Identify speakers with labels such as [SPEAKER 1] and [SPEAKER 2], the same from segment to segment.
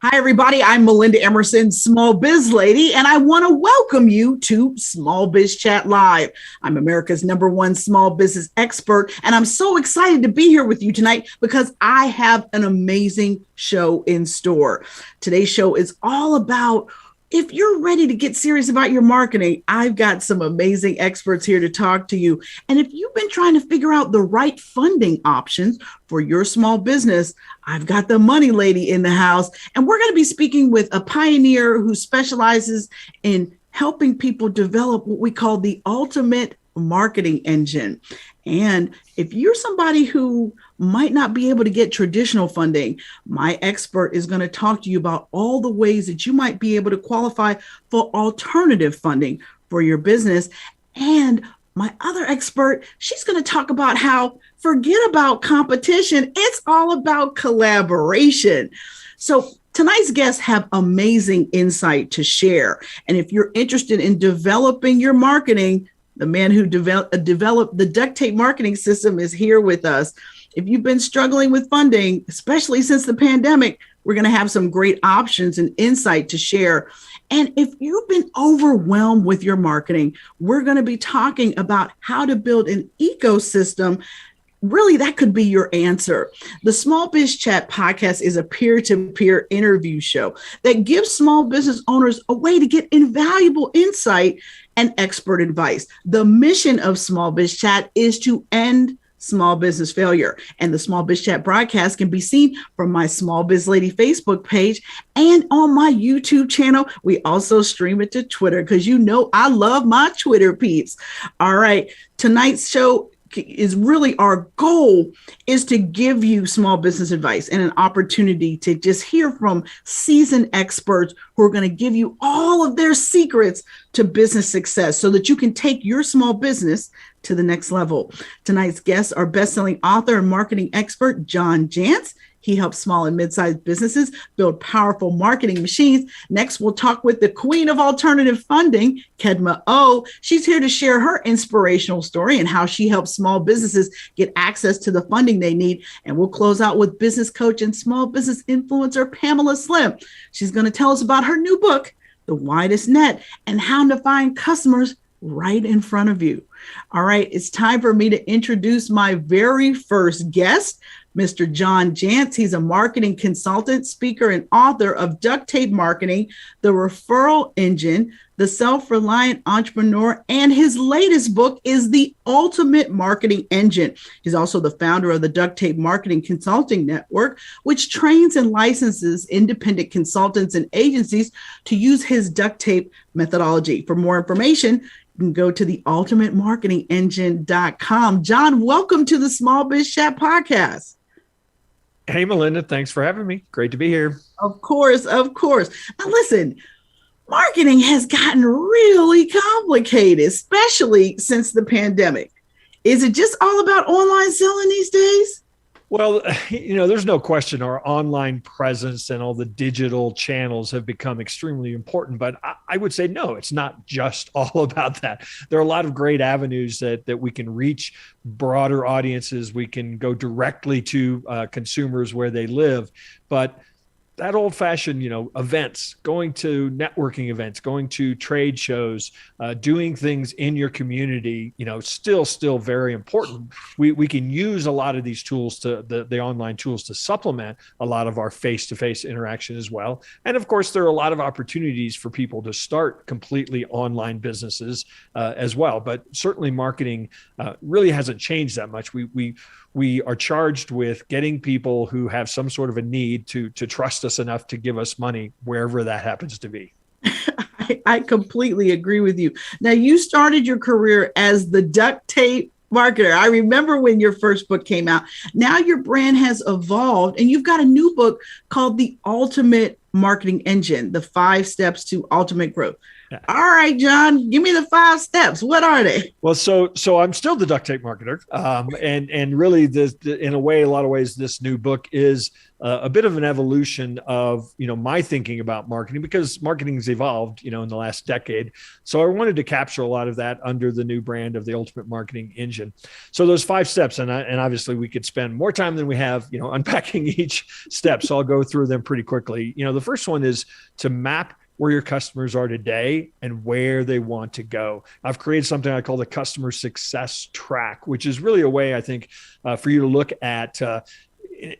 [SPEAKER 1] Hi, everybody. I'm Melinda Emerson, Small Biz Lady, and I want to welcome you to Smallbizchat Live. I'm America's #1 small business expert, and I'm so excited to be here with you tonight because I have an amazing show in store. Today's show is all about if you're ready to get serious about your marketing. I've got some amazing experts here to talk to you. And if you've been trying to figure out the right funding options for your small business, I've got the money lady in the house. And we're going to be speaking with a pioneer who specializes in helping people develop what we call the ultimate marketing engine. And if you're somebody who might not be able to get traditional funding, my expert is going to talk to you about all the ways that you might be able to qualify for alternative funding for your business. And my other expert, she's going to talk about how forget about competition. It's all about collaboration. So tonight's guests have amazing insight to share. And if you're interested in developing your marketing, the man who developed the duct tape marketing system is here with us. If you've been struggling with funding, especially since the pandemic, we're going to have some great options and insight to share. And if you've been overwhelmed with your marketing, we're going to be talking about how to build an ecosystem. Really, that could be your answer. The Smallbizchat podcast is a peer-to-peer interview show that gives small business owners a way to get invaluable insight and expert advice. The mission of Smallbizchat is to end small business failure. And the Smallbizchat broadcast can be seen from my Small Biz Lady Facebook page and on my YouTube channel. We also stream it to Twitter because you know I love my Twitter peeps. All right, tonight's show is really our goal is to give you small business advice and an opportunity to just hear from seasoned experts who are going to give you all of their secrets to business success so that you can take your small business to the next level. Tonight's guests are best-selling author and marketing expert Jantsch. He helps small and mid-sized businesses build powerful marketing machines. Next, we'll talk with the queen of alternative funding, Kedma Ough. She's here to share her inspirational story and how she helps small businesses get access to the funding they need. And we'll close out with business coach and small business influencer, Pamela Slim. She's going to tell us about her new book, The Widest Net, and how to find customers right in front of you. All right, it's time for me to introduce my very first guest, Mr. Jantsch. He's a marketing consultant, speaker, and author of Duct Tape Marketing, The Referral Engine, The Self-Reliant Entrepreneur, and his latest book is The Ultimate Marketing Engine. He's also the founder of the Duct Tape Marketing Consulting Network, which trains and licenses independent consultants and agencies to use his duct tape methodology. For more information, you can go to theultimatemarketingengine.com. John, welcome to the Smallbizchat podcast.
[SPEAKER 2] Hey, Melinda, thanks for having me. Great to be here.
[SPEAKER 1] Of course, of course. Now, listen, marketing has gotten really complicated, especially since the pandemic. Is it just all about online selling these days?
[SPEAKER 2] Well, there's no question our online presence and all the digital channels have become extremely important, but I would say, no, it's not just all about that. There are a lot of great avenues that we can reach broader audiences. We can go directly to consumers where they live, but that old-fashioned, events, going to networking events, going to trade shows, doing things in your community, still very important. We can use a lot of these tools the online tools to supplement a lot of our face-to-face interaction as well. And of course, there are a lot of opportunities for people to start completely online businesses as well. But certainly marketing really hasn't changed that much. We are charged with getting people who have some sort of a need to trust us enough to give us money wherever that happens to be.
[SPEAKER 1] I completely agree with you. Now, you started your career as the duct tape marketer. I remember when your first book came out. Now your brand has evolved and you've got a new book called The Ultimate Marketing Engine, The 5 Steps to Ultimate Growth. All right, John, give me the 5 steps. What are they?
[SPEAKER 2] Well, so I'm still the duct tape marketer, and really, in a way, a lot of ways, this new book is a bit of an evolution of my thinking about marketing, because marketing has evolved in the last decade. So I wanted to capture a lot of that under the new brand of the Ultimate Marketing Engine. So those 5 steps, and obviously we could spend more time than we have unpacking each step. So I'll go through them pretty quickly. The first one is to map where your customers are today and where they want to go. I've created something I call the customer success track, which is really a way, I think, for you to look at,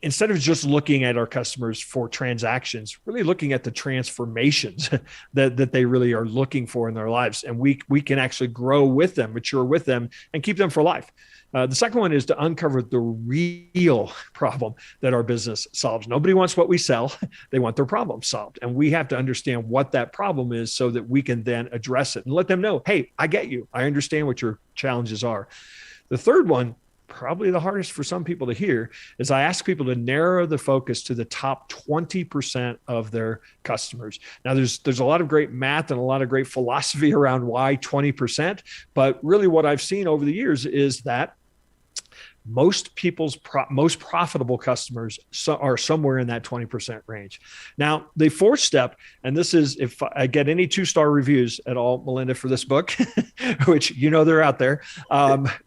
[SPEAKER 2] instead of just looking at our customers for transactions, really looking at the transformations that they really are looking for in their lives. And we can actually grow with them, mature with them, and keep them for life. The second one is to uncover the real problem that our business solves. Nobody wants what we sell. They want their problem solved. And we have to understand what that problem is so that we can then address it and let them know, hey, I get you. I understand what your challenges are. The third one, probably the hardest for some people to hear, is I ask people to narrow the focus to the top 20% of their customers. Now, there's a lot of great math and a lot of great philosophy around why 20%, but really what I've seen over the years is that most people's most profitable customers are somewhere in that 20% range. Now, the fourth step, and this is if I get any 2-star reviews at all, Melinda, for this book, which they're out there,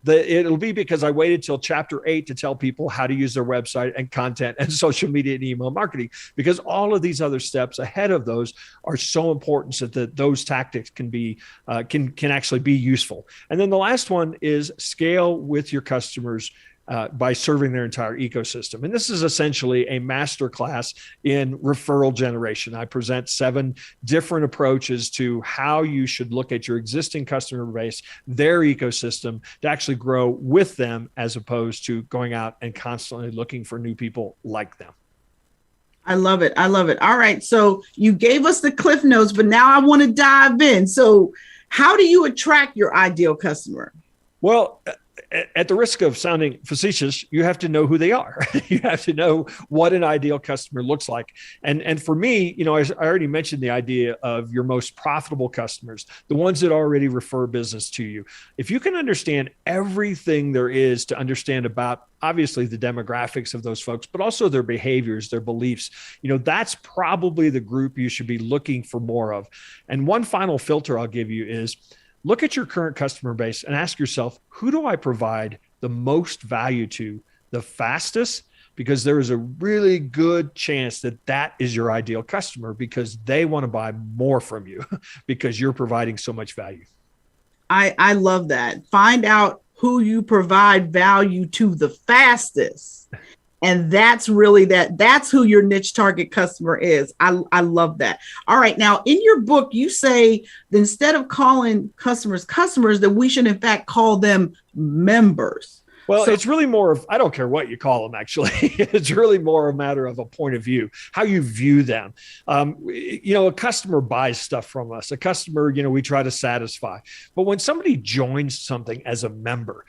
[SPEAKER 2] it'll be because I waited till chapter 8 to tell people how to use their website and content and social media and email marketing, because all of these other steps ahead of those are so important so that those tactics can be can actually be useful. And then the last one is scale with your customers by serving their entire ecosystem. And this is essentially a masterclass in referral generation. I present 7 different approaches to how you should look at your existing customer base, their ecosystem, to actually grow with them, as opposed to going out and constantly looking for new people like them.
[SPEAKER 1] I love it. I love it. All right. So you gave us the cliff notes, but now I want to dive in. So how do you attract your ideal customer?
[SPEAKER 2] Well, at the risk of sounding facetious, you have to know who they are. You have to know what an ideal customer looks like. And for me, I already mentioned the idea of your most profitable customers, the ones that already refer business to you. If you can understand everything there is to understand about, obviously, the demographics of those folks, but also their behaviors, their beliefs, that's probably the group you should be looking for more of. And one final filter I'll give you is, look at your current customer base and ask yourself, who do I provide the most value to the fastest? Because there is a really good chance that that is your ideal customer, because they want to buy more from you because you're providing so much value.
[SPEAKER 1] I love that. Find out who you provide value to the fastest. And that's really that's who your niche target customer is. I love that. All right. Now, in your book, you say that instead of calling customers, that we should, in fact, call them members.
[SPEAKER 2] Well, it's really more of, I don't care what you call them, actually. It's really more a matter of a point of view, how you view them. A customer buys stuff from us. A customer, we try to satisfy. But when somebody joins something as a member,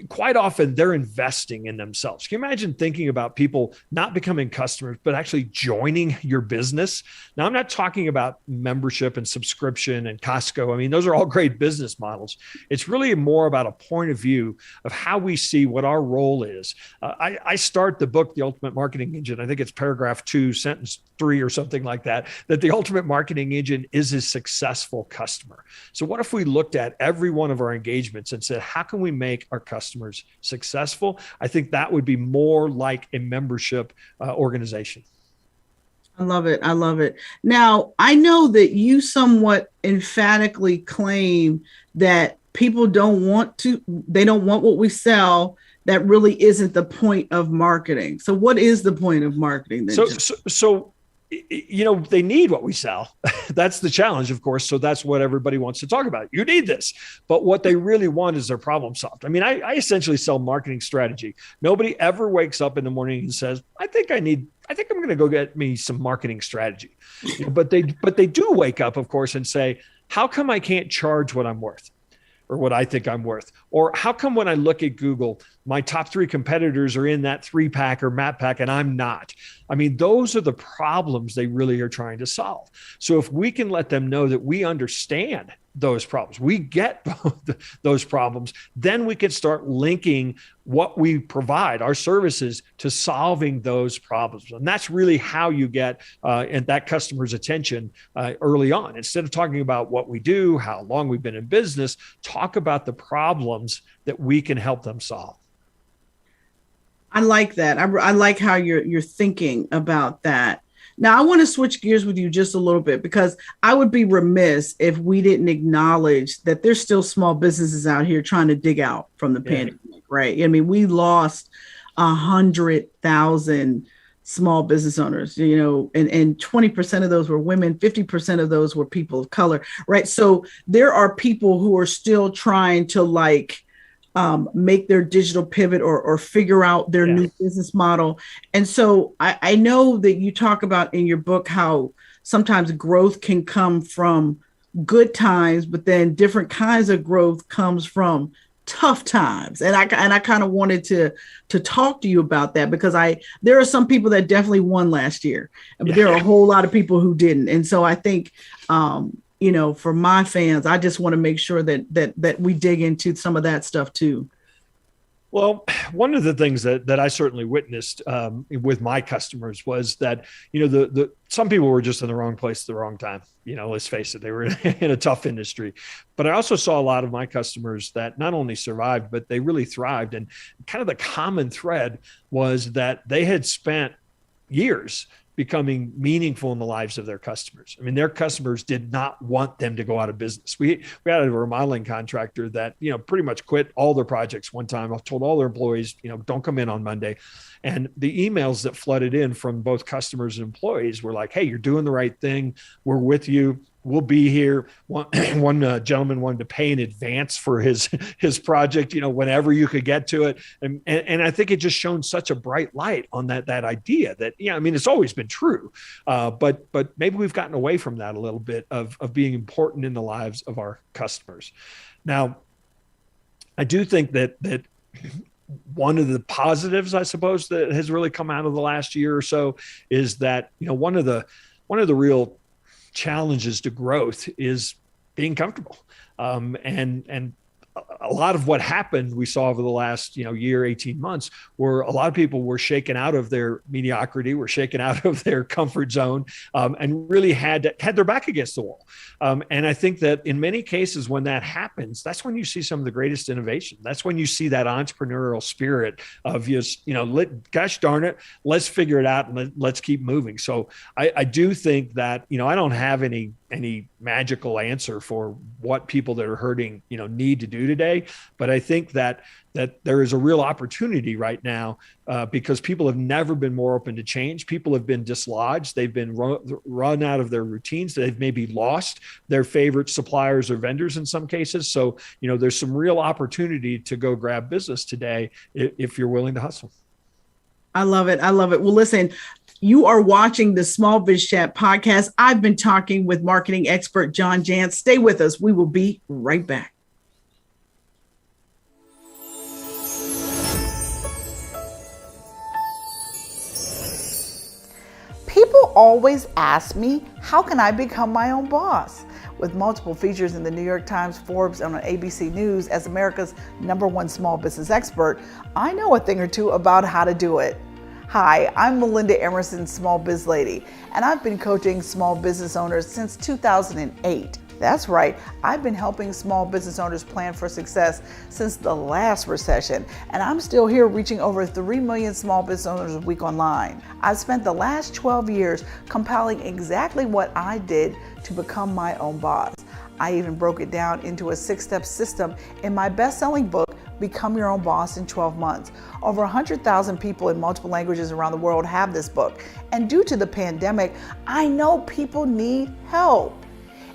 [SPEAKER 2] quite often they're investing in themselves. Can you imagine thinking about people not becoming customers, but actually joining your business? Now, I'm not talking about membership and subscription and Costco. I mean, those are all great business models. It's really more about a point of view of how we see what our role is. I start the book, The Ultimate Marketing Engine. I think it's paragraph 2, sentence 3 or something like that the Ultimate Marketing Engine is a successful customer. So what if we looked at every one of our engagements and said, how can we make our customers successful? I think that would be more like a membership organization.
[SPEAKER 1] I love it. I love it. Now, I know that you somewhat emphatically claim that people don't want what we sell. That really isn't the point of marketing. So what is the point of marketing then?
[SPEAKER 2] So they need what we sell. That's the challenge, of course. So that's what everybody wants to talk about. You need this. But what they really want is their problem solved. I mean, I essentially sell marketing strategy. Nobody ever wakes up in the morning and says, I think I'm going to go get me some marketing strategy. But they do wake up, of course, and say, how come I can't charge what I'm worth? or what I think I'm worth? Or how come when I look at Google, my top 3 competitors are in that 3-pack or map pack and I'm not? I mean, those are the problems they really are trying to solve. So if we can let them know that we understand those problems, we get those problems, then we can start linking what we provide, our services, to solving those problems. And that's really how you get and that customer's attention early on. Instead of talking about what we do, how long we've been in business, talk about the problems that we can help them solve.
[SPEAKER 1] I like that. I like how you're thinking about that. Now, I want to switch gears with you just a little bit, because I would be remiss if we didn't acknowledge that there's still small businesses out here trying to dig out from the pandemic, right? I mean, we lost 100,000 small business owners, and 20% of those were women, 50% of those were people of color, right? So there are people who are still trying to make their digital pivot or figure out their new business model. And so I know that you talk about in your book how sometimes growth can come from good times, but then different kinds of growth comes from tough times. And I kind of wanted to talk to you about that, because there are some people that definitely won last year, but there are a whole lot of people who didn't. And so I think, for my fans, I just want to make sure that we dig into some of that stuff too.
[SPEAKER 2] Well, one of the things that I certainly witnessed with my customers was that, some people were just in the wrong place at the wrong time. Let's face it, they were in a tough industry. But I also saw a lot of my customers that not only survived, but they really thrived. And kind of the common thread was that they had spent years becoming meaningful in the lives of their customers. I mean, their customers did not want them to go out of business. We had a remodeling contractor that, pretty much quit all their projects one time. I told all their employees, don't come in on Monday. And the emails that flooded in from both customers and employees were like, hey, you're doing the right thing. We're with you. We'll be here. One gentleman wanted to pay in advance for his project, whenever you could get to it. And I think it just shone such a bright light on that idea that, it's always been true. But maybe we've gotten away from that a little bit of being important in the lives of our customers. Now, I do think that one of the positives, I suppose, that has really come out of the last year or so is that, one of the real challenges to growth is being comfortable. And a lot of what happened, we saw over the last, year, 18 months, where a lot of people were shaken out of their mediocrity, were shaken out of their comfort zone, and really had their back against the wall. And I think that in many cases, when that happens, that's when you see some of the greatest innovation. That's when you see that entrepreneurial spirit of just, gosh darn it, let's figure it out and let's keep moving. So I do think that, I don't have any magical answer for what people that are hurting, need to do today. But I think that there is a real opportunity right now because people have never been more open to change. People have been dislodged. They've been run out of their routines. They've maybe lost their favorite suppliers or vendors in some cases. So, there's some real opportunity to go grab business today if you're willing to hustle.
[SPEAKER 1] I love it. Well, listen, you are watching the Smallbizchat podcast. I've been talking with marketing expert John Jantsch. Stay with us. We will be right back.
[SPEAKER 3] People always ask me, how can I become my own boss? With multiple features in the New York Times, Forbes, and on ABC News as America's #1 small business expert, I know a thing or two about how to do it. Hi, I'm Melinda Emerson, Small Biz Lady, and I've been coaching small business owners since 2008. That's right, I've been helping small business owners plan for success since the last recession, and I'm still here reaching over 3 million small business owners a week online. I've spent the last 12 years compiling exactly what I did to become my own boss. I even broke it down into a 6-step system in my best-selling book, Become Your Own Boss in 12 Months. Over 100,000 people in multiple languages around the world have this book, and due to the pandemic, I know people need help.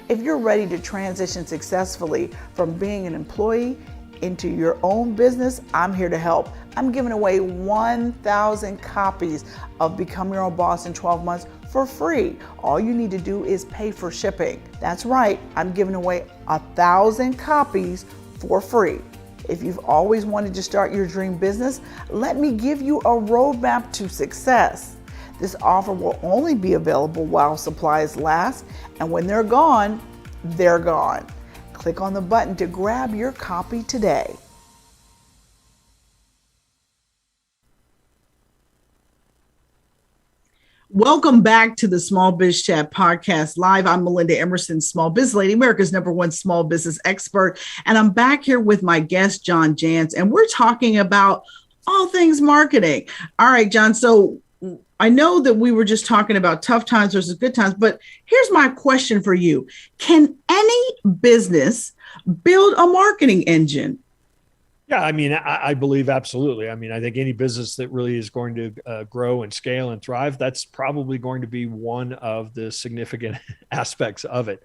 [SPEAKER 3] If you're ready to transition successfully from being an employee into your own business, I'm here to help. I'm giving away 1,000 copies of Become Your Own Boss in 12 Months for free. All you need to do is pay for shipping. That's right, I'm giving away 1,000 copies for free. If you've always wanted to start your dream business, let me give you a roadmap to success. This offer will only be available while supplies last, and when they're gone, they're gone. Click on the button to grab your copy today.
[SPEAKER 1] Welcome back to the Smallbizchat podcast live. I'm Melinda Emerson, Small Biz Lady, America's #1 small business expert. And I'm back here with my guest, Jantsch, and we're talking about all things marketing. All right, John. So I know that we were just talking about tough times versus good times, but here's my question for you. Can any business build a marketing engine?
[SPEAKER 2] Yeah, I mean, I believe absolutely. I mean, I think any business that really is going to grow and scale and thrive, that's probably going to be one of the significant aspects of it.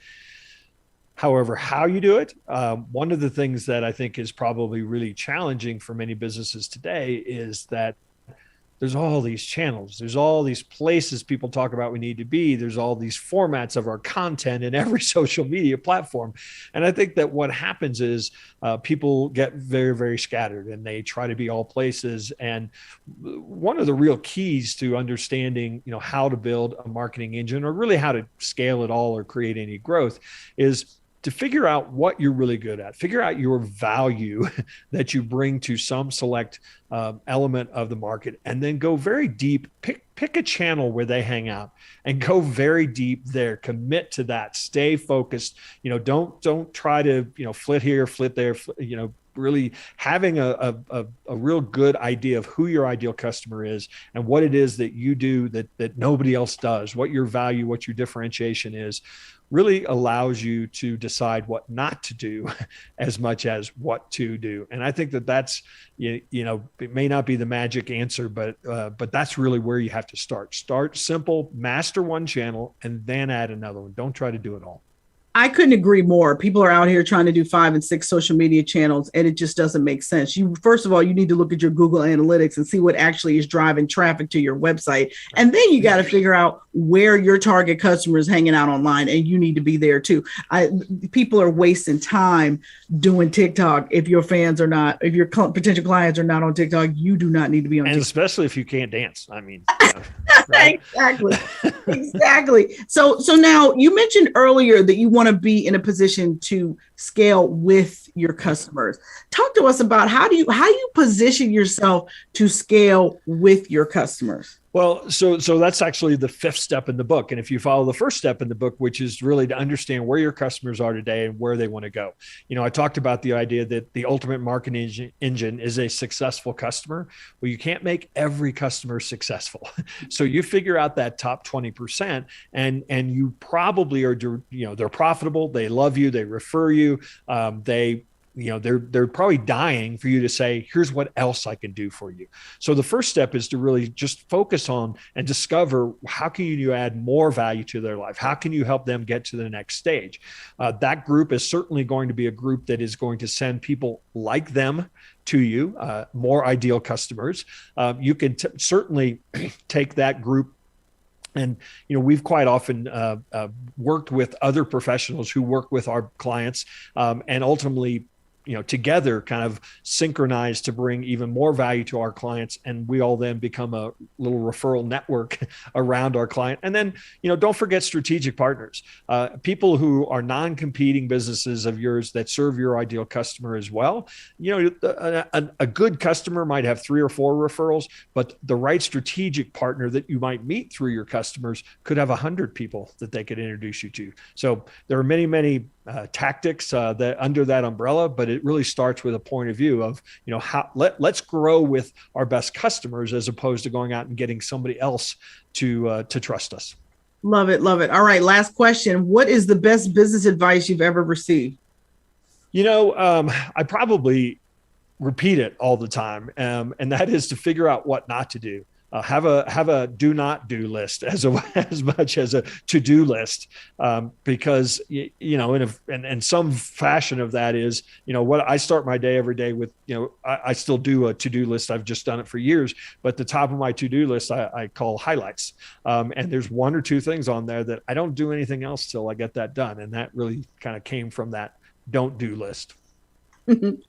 [SPEAKER 2] However, how you do it, one of the things that I think is probably really challenging for many businesses today is that there's all these channels, there's all these places people talk about we need to be, there's all these formats of our content in every social media platform. And I think that what happens is people get very, very scattered and they try to be all places. And one of the real keys to understanding, how to build a marketing engine or really how to scale it all or create any growth is to figure out what you're really good at, figure out your value that you bring to some select element of the market, and then go very deep, pick a channel where they hang out and go very deep there, commit to that, stay focused, don't try to, flit here, flit there, really having a real good idea of who your ideal customer is and what it is that you do that nobody else does, what your value, what your differentiation is, really allows you to decide what not to do as much as what to do. And I think that's, it may not be the magic answer, but that's really where you have to start. Start simple, master one channel, and then add another one. Don't try to do it all.
[SPEAKER 1] I couldn't agree more. People are out here trying to do 5 and 6 social media channels, and it just doesn't make sense. First of all, you need to look at your Google Analytics and see what actually is driving traffic to your website. And then you got to figure out where your target customer is hanging out online, and you need to be there too. People are wasting time doing TikTok. If your potential clients are not on TikTok, you do not need to be on TikTok.
[SPEAKER 2] And especially if you can't dance. I mean,
[SPEAKER 1] right? Exactly. So now you mentioned earlier that you want to be in a position to scale with your customers. Talk to us about how you position yourself to scale with your customers.
[SPEAKER 2] Well, so that's actually the 5th step in the book. And if you follow the 1st step in the book, which is really to understand where your customers are today and where they want to go. I talked about the idea that the ultimate marketing engine is a successful customer. Well, you can't make every customer successful. So you figure out that top 20% and you probably are, they're profitable. They love you. They refer you. They're probably dying for you to say, here's what else I can do for you. So the first step is to really just focus on and discover how can you add more value to their life? How can you help them get to the next stage? That group is certainly going to be a group that is going to send people like them to you, more ideal customers. You can certainly take that group. And, we've quite often worked with other professionals who work with our clients and ultimately, together kind of synchronize to bring even more value to our clients. And we all then become a little referral network around our client. And then, don't forget strategic partners, people who are non-competing businesses of yours that serve your ideal customer as well. A good customer might have 3 or 4 referrals, but the right strategic partner that you might meet through your customers could have 100 people that they could introduce you to. So there are many, many tactics that under that umbrella, but it really starts with a point of view of, let's grow with our best customers as opposed to going out and getting somebody else to trust us.
[SPEAKER 1] Love it. Love it. All right. Last question. What is the best business advice you've ever received?
[SPEAKER 2] I probably repeat it all the time. And that is to figure out what not to do. Have a do not do list as much as a to-do list, because in some fashion of that is what I start my day every day with. I still do a to-do list. I've just done it for years, but the top of my to-do list I call highlights, and there's 1 or 2 things on there that I don't do anything else till I get that done, and that really kind of came from that don't do list.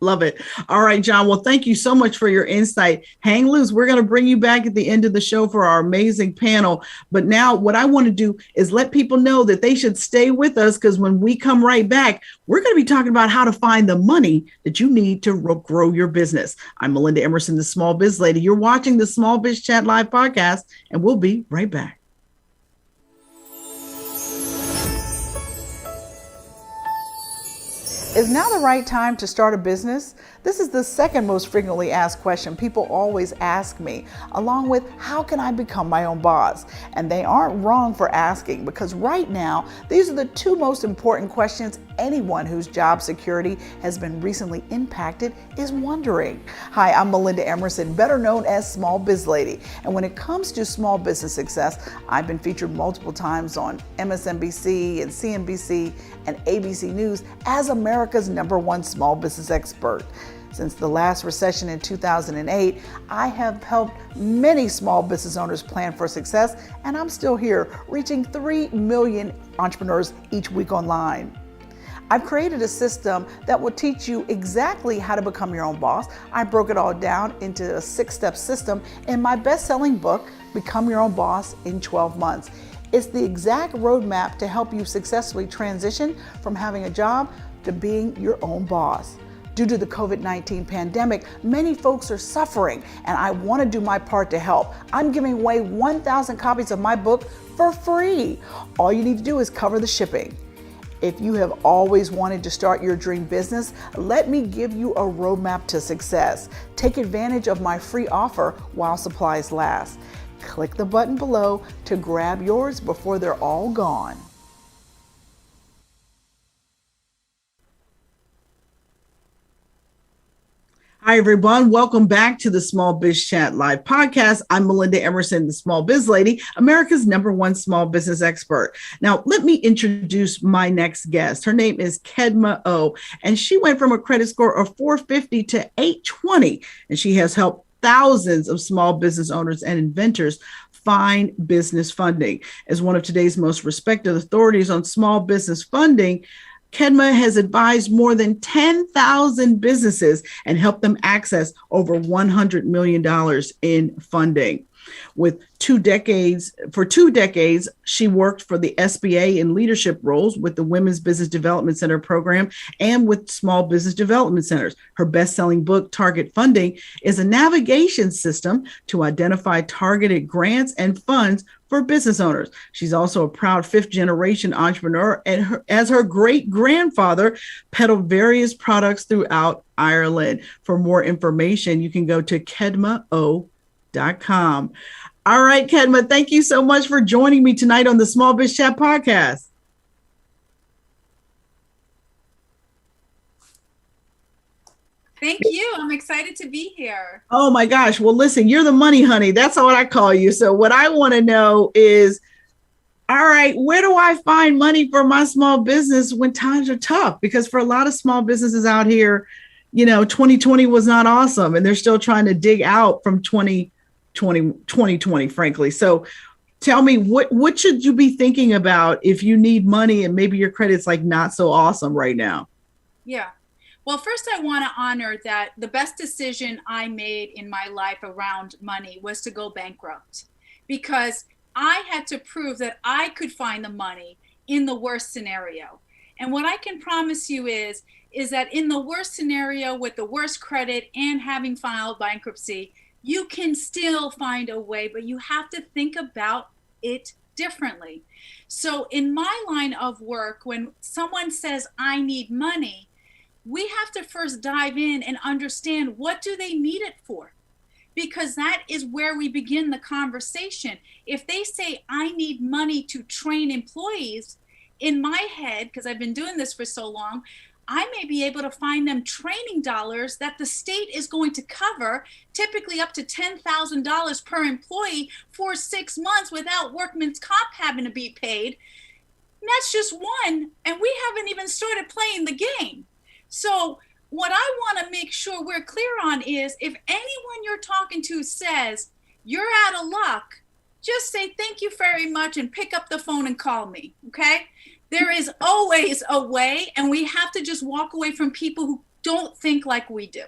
[SPEAKER 1] Love it. All right, John. Well, thank you so much for your insight. Hang loose. We're going to bring you back at the end of the show for our amazing panel. But now what I want to do is let people know that they should stay with us, because when we come right back, we're going to be talking about how to find the money that you need to grow your business. I'm Melinda Emerson, the Small Biz Lady. You're watching the Small Biz Chat Live podcast, and we'll be right back.
[SPEAKER 3] Is now the right time to start a business? This is the second most frequently asked question people always ask me, along with how can I become my own boss? And they aren't wrong for asking, because right now, these are the two most important questions anyone whose job security has been recently impacted is wondering. Hi, I'm Melinda Emerson, better known as Small Biz Lady. And when it comes to small business success, I've been featured multiple times on MSNBC and CNBC and ABC News as America's #1 small business expert. Since the last recession in 2008, I have helped many small business owners plan for success, and I'm still here, reaching 3 million entrepreneurs each week online. I've created a system that will teach you exactly how to become your own boss. I broke it all down into a 6-step system in my best-selling book, Become Your Own Boss in 12 Months. It's the exact roadmap to help you successfully transition from having a job to being your own boss. Due to the COVID-19 pandemic, many folks are suffering, and I want to do my part to help. I'm giving away 1,000 copies of my book for free. All you need to do is cover the shipping. If you have always wanted to start your dream business, let me give you a roadmap to success. Take advantage of my free offer while supplies last. Click the button below to grab yours before they're all gone.
[SPEAKER 1] Hi, everyone. Welcome back to the Small Biz Chat Live podcast. I'm Melinda Emerson, the Small Biz Lady, America's #1 small business expert. Now, let me introduce my next guest. Her name is Kedma Ough, and she went from a credit score of 450 to 820, and she has helped thousands of small business owners and inventors find business funding. As one of today's most respected authorities on small business funding, Kedma has advised more than 10,000 businesses and helped them access over $100 million in funding. For 2 decades, she worked for the SBA in leadership roles with the Women's Business Development Center program and with small business development centers. Her best-selling book, Target Funding, is a navigation system to identify targeted grants and funds for business owners. She's also a proud 5th-generation entrepreneur, and as her great-grandfather peddled various products throughout Ireland. For more information, you can go to kedmaough.com. All right, Kedma, thank you so much for joining me tonight on the Small Biz Chat podcast.
[SPEAKER 4] Thank you. I'm excited to be here.
[SPEAKER 1] Oh my gosh. Well, listen, you're the money honey. That's what I call you. So what I want to know is, all right, where do I find money for my small business when times are tough? Because for a lot of small businesses out here, 2020 was not awesome, and they're still trying to dig out from 2020, frankly. So tell me, what should you be thinking about if you need money and maybe your credit's like not so awesome right now?
[SPEAKER 4] Yeah. Well, first I want to honor that the best decision I made in my life around money was to go bankrupt, because I had to prove that I could find the money in the worst scenario. And what I can promise you is that in the worst scenario with the worst credit and having filed bankruptcy, you can still find a way, but you have to think about it differently. So in my line of work, when someone says, I need money, we have to first dive in and understand, what do they need it for? Because that is where we begin the conversation. If they say, I need money to train employees, in my head, because I've been doing this for so long, I may be able to find them training dollars that the state is going to cover, typically up to $10,000 per employee for 6 months without workman's comp having to be paid. And that's just one, and we haven't even started playing the game. So what I want to make sure we're clear on is, if anyone you're talking to says you're out of luck, just say thank you very much and pick up the phone and call me, okay? There is always a way, and we have to just walk away from people who don't think like we do.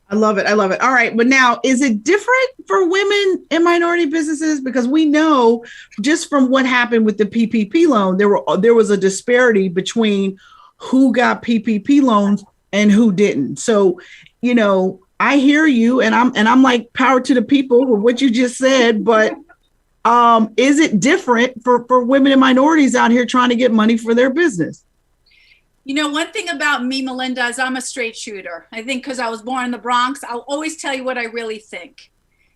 [SPEAKER 1] I love it. I love it. All right. But now, is it different for women in minority businesses? Because we know just from what happened with the PPP loan, there was a disparity between who got PPP loans and who didn't. So, I hear you, and I'm like, power to the people with what you just said. But is it different for women and minorities out here trying to get money for their business?
[SPEAKER 4] One thing about me, Melinda, is I'm a straight shooter. I think because I was born in the Bronx, I'll always tell you what I really think.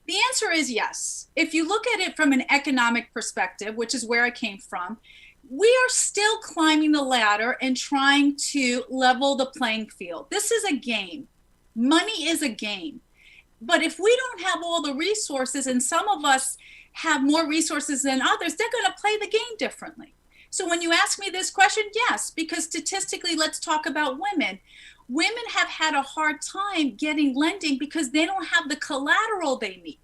[SPEAKER 4] The answer is yes. If you look at it from an economic perspective, which is where I came from, we are still climbing the ladder and trying to level the playing field. This is a game. Money is a game. But if we don't have all the resources, and some of us have more resources than others, they're going to play the game differently. So when you ask me this question, yes, because statistically, let's talk about women. Women have had a hard time getting lending because they don't have the collateral they need.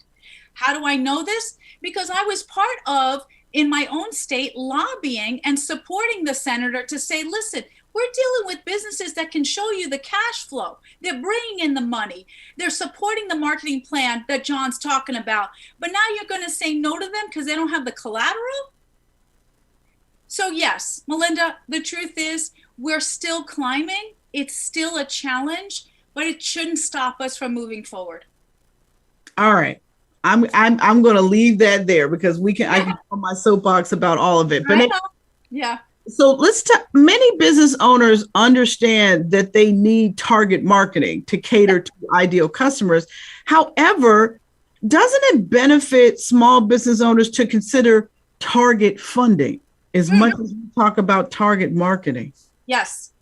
[SPEAKER 4] How do I know this? Because I was part of, in my own state, lobbying and supporting the senator to say, listen, we're dealing with businesses that can show you the cash flow. They're bringing in the money. They're supporting the marketing plan that John's talking about. But now you're going to say no to them because they don't have the collateral? So yes, Melinda, the truth is we're still climbing. It's still a challenge, but it shouldn't stop us from moving forward.
[SPEAKER 1] All right. I'm going to leave that there because I can put on my soapbox about all of it. But
[SPEAKER 4] yeah.
[SPEAKER 1] So many business owners understand that they need target marketing to cater to ideal customers. However, doesn't it benefit small business owners to consider target funding as much as we talk about target marketing? Yes.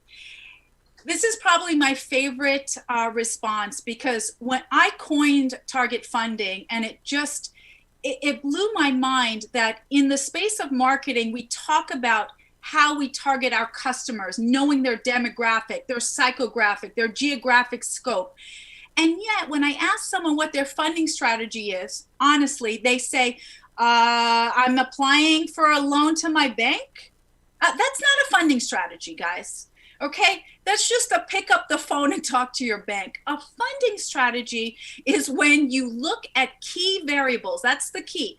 [SPEAKER 4] This is probably my favorite response, because when I coined target funding, and it blew my mind that in the space of marketing, we talk about how we target our customers, knowing their demographic, their psychographic, their geographic scope. And yet, when I ask someone what their funding strategy is, honestly, they say, I'm applying for a loan to my bank. That's not a funding strategy, guys. Okay, that's just to pick up the phone and talk to your bank. A funding strategy is when you look at key variables. That's the key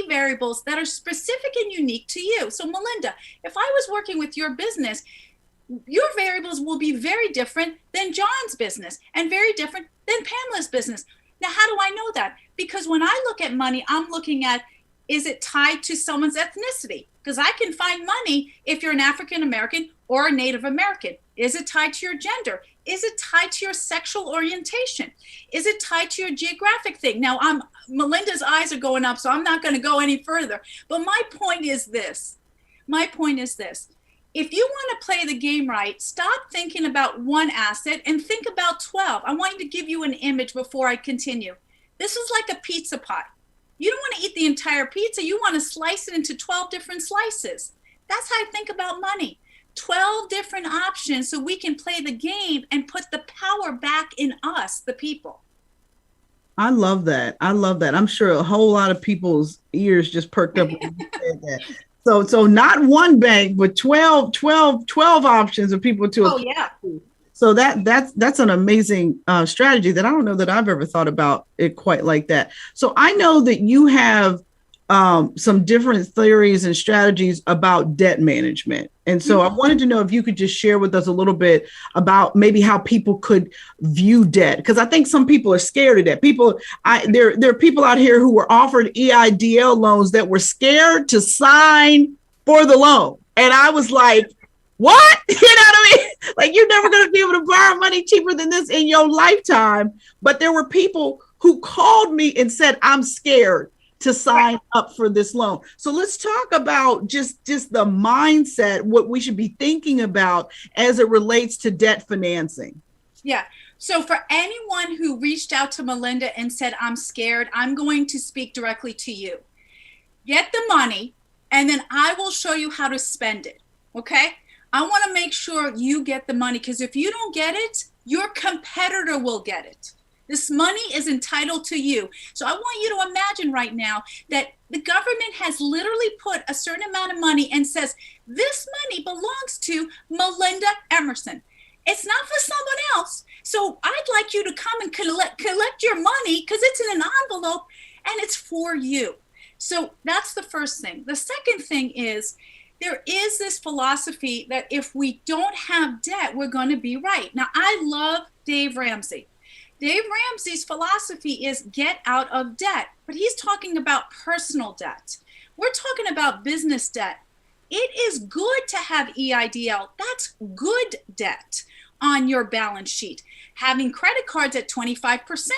[SPEAKER 4] variables that are specific and unique to you. So Melinda, if I was working with your business, your variables will be very different than John's business and very different than Pamela's business. Now, how do I know that? Because when I look at money, I'm looking at, is it tied to someone's ethnicity? Because I can find money if you're an African American or a Native American. Is it tied to your gender? Is it tied to your sexual orientation? Is it tied to your geographic thing? Now, Melinda's eyes are going up, so I'm not going to go any further. But my point is this. If you want to play the game right, stop thinking about one asset and think about 12. I want to give you an image before I continue. This is like a pizza pie. You don't want to eat the entire pizza. You want to slice it into 12 different slices. That's how I think about money. 12 different options so we can play the game and put the power back in us, the people.
[SPEAKER 1] I love that. I'm sure a whole lot of people's ears just perked up when you said that. So not one bank, but 12 options of people to.
[SPEAKER 4] Oh, yeah.
[SPEAKER 1] So that's an amazing strategy that I don't know that I've ever thought about it quite like that. So I know that you have some different theories and strategies about debt management. And so I wanted to know if you could just share with us a little bit about maybe how people could view debt, because I think some people are scared of that. There are people out here who were offered EIDL loans that were scared to sign for the loan. And I was like, what? You know what I mean? Like, you're never going to be able to borrow money cheaper than this in your lifetime. But there were people who called me and said, I'm scared to sign up for this loan. So let's talk about just the mindset, what we should be thinking about as it relates to debt financing.
[SPEAKER 4] Yeah. So for anyone who reached out to Melinda and said, I'm scared, I'm going to speak directly to you. Get the money, and then I will show you how to spend it. Okay? I want to make sure you get the money, because if you don't get it, your competitor will get it. This money is entitled to you. So I want you to imagine right now that the government has literally put a certain amount of money and says, this money belongs to Melinda Emerson. It's not for someone else. So I'd like you to come and collect your money because it's in an envelope and it's for you. So that's the first thing. The second thing is there is this philosophy that if we don't have debt, we're going to be right. Now, I love Dave Ramsey. Dave Ramsey's philosophy is get out of debt, but he's talking about personal debt. We're talking about business debt. It is good to have EIDL. That's good debt on your balance sheet. Having credit cards at 25%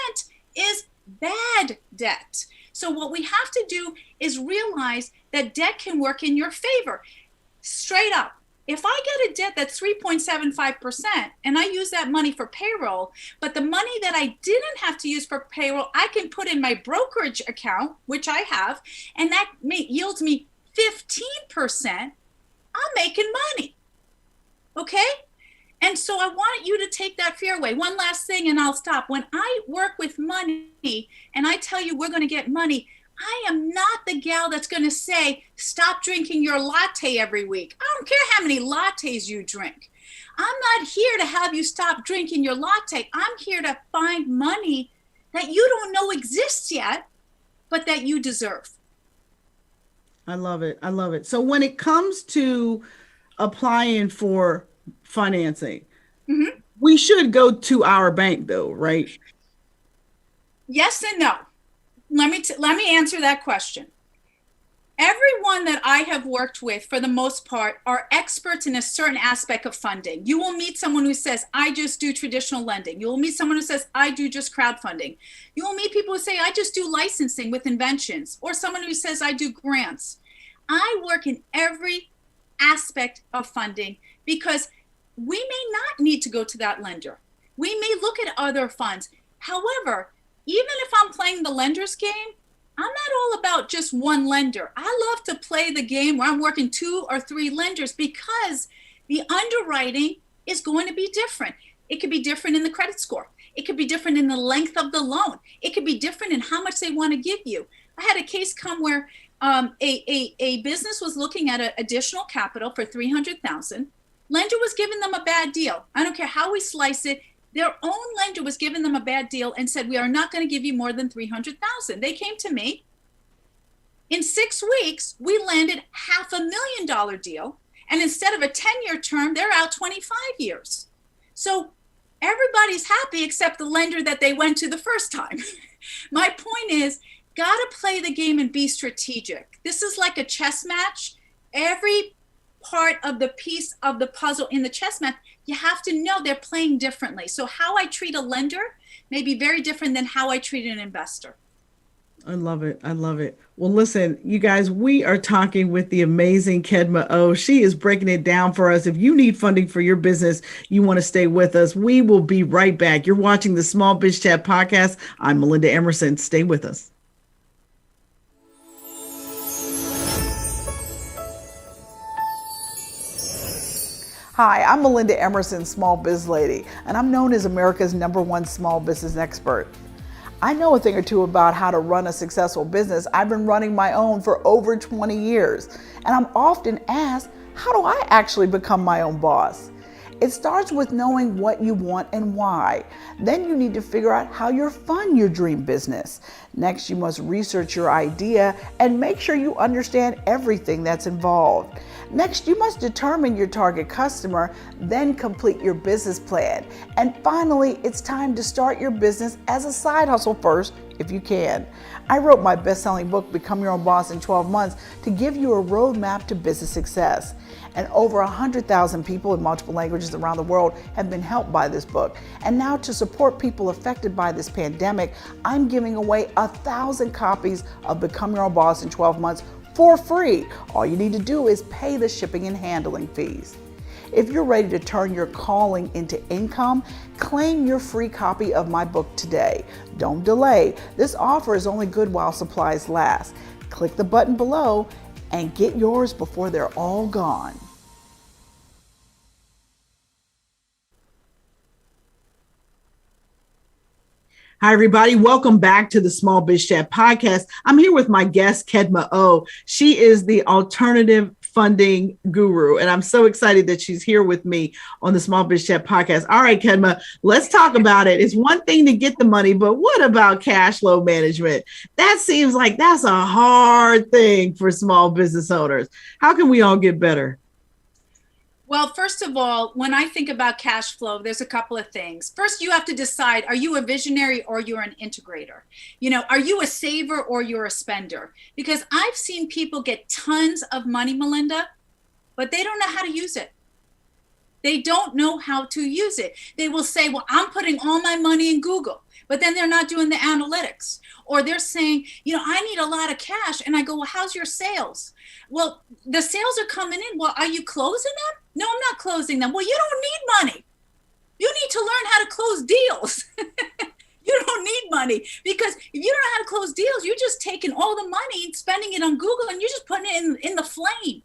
[SPEAKER 4] is bad debt. So what we have to do is realize that debt can work in your favor. Straight up, if I get a debt that's 3.75% and I use that money for payroll, but the money that I didn't have to use for payroll, I can put in my brokerage account, which I have, and that yields me 15%, I'm making money. Okay? And so I want you to take that fear away. One last thing and I'll stop. When I work with money and I tell you we're going to get money, I am not the gal that's going to say, stop drinking your latte every week. I don't care how many lattes you drink. I'm not here to have you stop drinking your latte. I'm here to find money that you don't know exists yet, but that you deserve.
[SPEAKER 1] I love it. I love it. So when it comes to applying for financing, we should go to our bank though, right?
[SPEAKER 4] Yes and no. Let me answer that question. Everyone that I have worked with, for the most part, are experts in a certain aspect of funding. You will meet someone who says, I just do traditional lending. You will meet someone who says, I do just crowdfunding. You will meet people who say, I just do licensing with inventions, or someone who says, I do grants. I work in every aspect of funding because we may not need to go to that lender. We may look at other funds. However, even if I'm playing the lender's game, I'm not all about just one lender. I love to play the game where I'm working 2 or 3 lenders because the underwriting is going to be different. It could be different in the credit score. It could be different in the length of the loan. It could be different in how much they want to give you. I had a case come where a business was looking at an additional capital for $300,000. Lender was giving them a bad deal. I don't care how we slice it. Their own lender was giving them a bad deal and said, we are not going to give you more than $300,000. They came to me. In 6 weeks, we landed $500,000 deal. And instead of a 10-year term, they're out 25 years. So everybody's happy except the lender that they went to the first time. My point is, got to play the game and be strategic. This is like a chess match. Every part of the piece of the puzzle in the chess match, you have to know they're playing differently. So how I treat a lender may be very different than how I treat an investor.
[SPEAKER 1] I love it. I love it. Well, listen, you guys, we are talking with the amazing Kedma Ough. She is breaking it down for us. If you need funding for your business, you want to stay with us. We will be right back. You're watching the Smallbizchat podcast. I'm Melinda Emerson. Stay with us.
[SPEAKER 3] Hi, I'm Melinda Emerson, Small Biz Lady, and I'm known as America's #1 small business expert. I know a thing or two about how to run a successful business. I've been running my own for over 20 years, and I'm often asked, how do I actually become my own boss? It starts with knowing what you want and why. Then you need to figure out how you'll fund your dream business. Next, you must research your idea and make sure you understand everything that's involved. Next, you must determine your target customer, then complete your business plan. And finally, it's time to start your business as a side hustle first, if you can. I wrote my best-selling book, Become Your Own Boss in 12 Months, to give you a roadmap to business success. And over 100,000 people in multiple languages around the world have been helped by this book. And now, to support people affected by this pandemic, I'm giving away 1,000 copies of Become Your Own Boss in 12 Months for free. All you need to do is pay the shipping and handling fees. If you're ready to turn your calling into income, claim your free copy of my book today. Don't delay. This offer is only good while supplies last. Click the button below and get yours before they're all gone.
[SPEAKER 1] Hi, everybody. Welcome back to the Smallbizchat podcast. I'm here with my guest, Kedma Ough. She is the alternative funding guru. And I'm so excited that she's here with me on the Small Biz Chat podcast. All right, Kedma, let's talk about it. It's one thing to get the money, but what about cash flow management? That seems like that's a hard thing for small business owners. How can we all get better?
[SPEAKER 4] Well, first of all, when I think about cash flow, there's a couple of things. First, you have to decide, are you a visionary or you're an integrator? You know, are you a saver or you're a spender? Because I've seen people get tons of money, Melinda, but they don't know how to use it. They don't know how to use it. They will say, well, I'm putting all my money in Google, but then they're not doing the analytics. Or they're saying, you know, I need a lot of cash. And I go, well, how's your sales? Well, the sales are coming in. Well, are you closing them? No, I'm not closing them. Well, you don't need money. You need to learn how to close deals. You don't need money, because if you don't know how to close deals, you're just taking all the money and spending it on Google, and you're just putting it in the flame.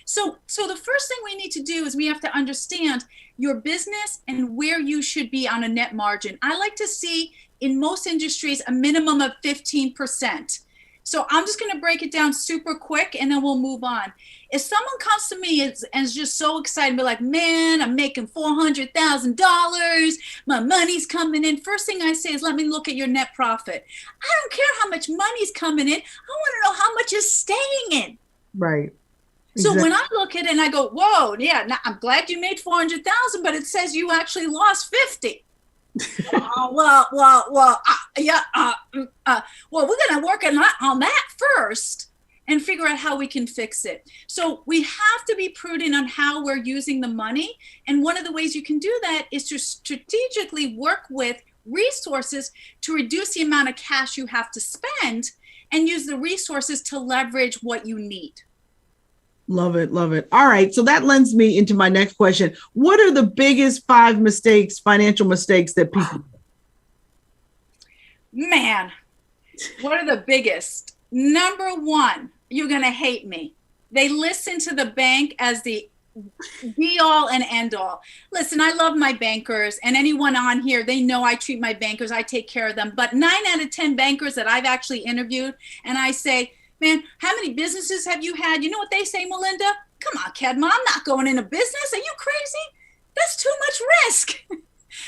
[SPEAKER 4] So the first thing we need to do is we have to understand your business and where you should be on a net margin. I like to see in most industries a minimum of 15%. So I'm just going to break it down super quick and then we'll move on. If someone comes to me and is just so excited and be like, man, I'm making $400,000, my money's coming in. First thing I say is, let me look at your net profit. I don't care how much money's coming in. I want to know how much is staying in.
[SPEAKER 1] Right.
[SPEAKER 4] So when I look at it and I go, whoa, yeah, now I'm glad you made 400,000, but it says you actually lost 50. Well, we're going to work on that first and figure out how we can fix it. So we have to be prudent on how we're using the money. And one of the ways you can do that is to strategically work with resources to reduce the amount of cash you have to spend and use the resources to leverage what you need.
[SPEAKER 1] Love it. Love it. All right. So that lends me into my next question. What are the biggest 5 mistakes, financial mistakes that people do?
[SPEAKER 4] Man, what are the biggest? Number one, you're going to hate me. They listen to the bank as the be all and end all. Listen, I love my bankers, and anyone on here, they know I treat my bankers. I take care of them. But 9 out of 10 bankers that I've actually interviewed, and I say, man, how many businesses have you had? You know what they say, Melinda? Come on, Kedma, I'm not going into business. Are you crazy? That's too much risk.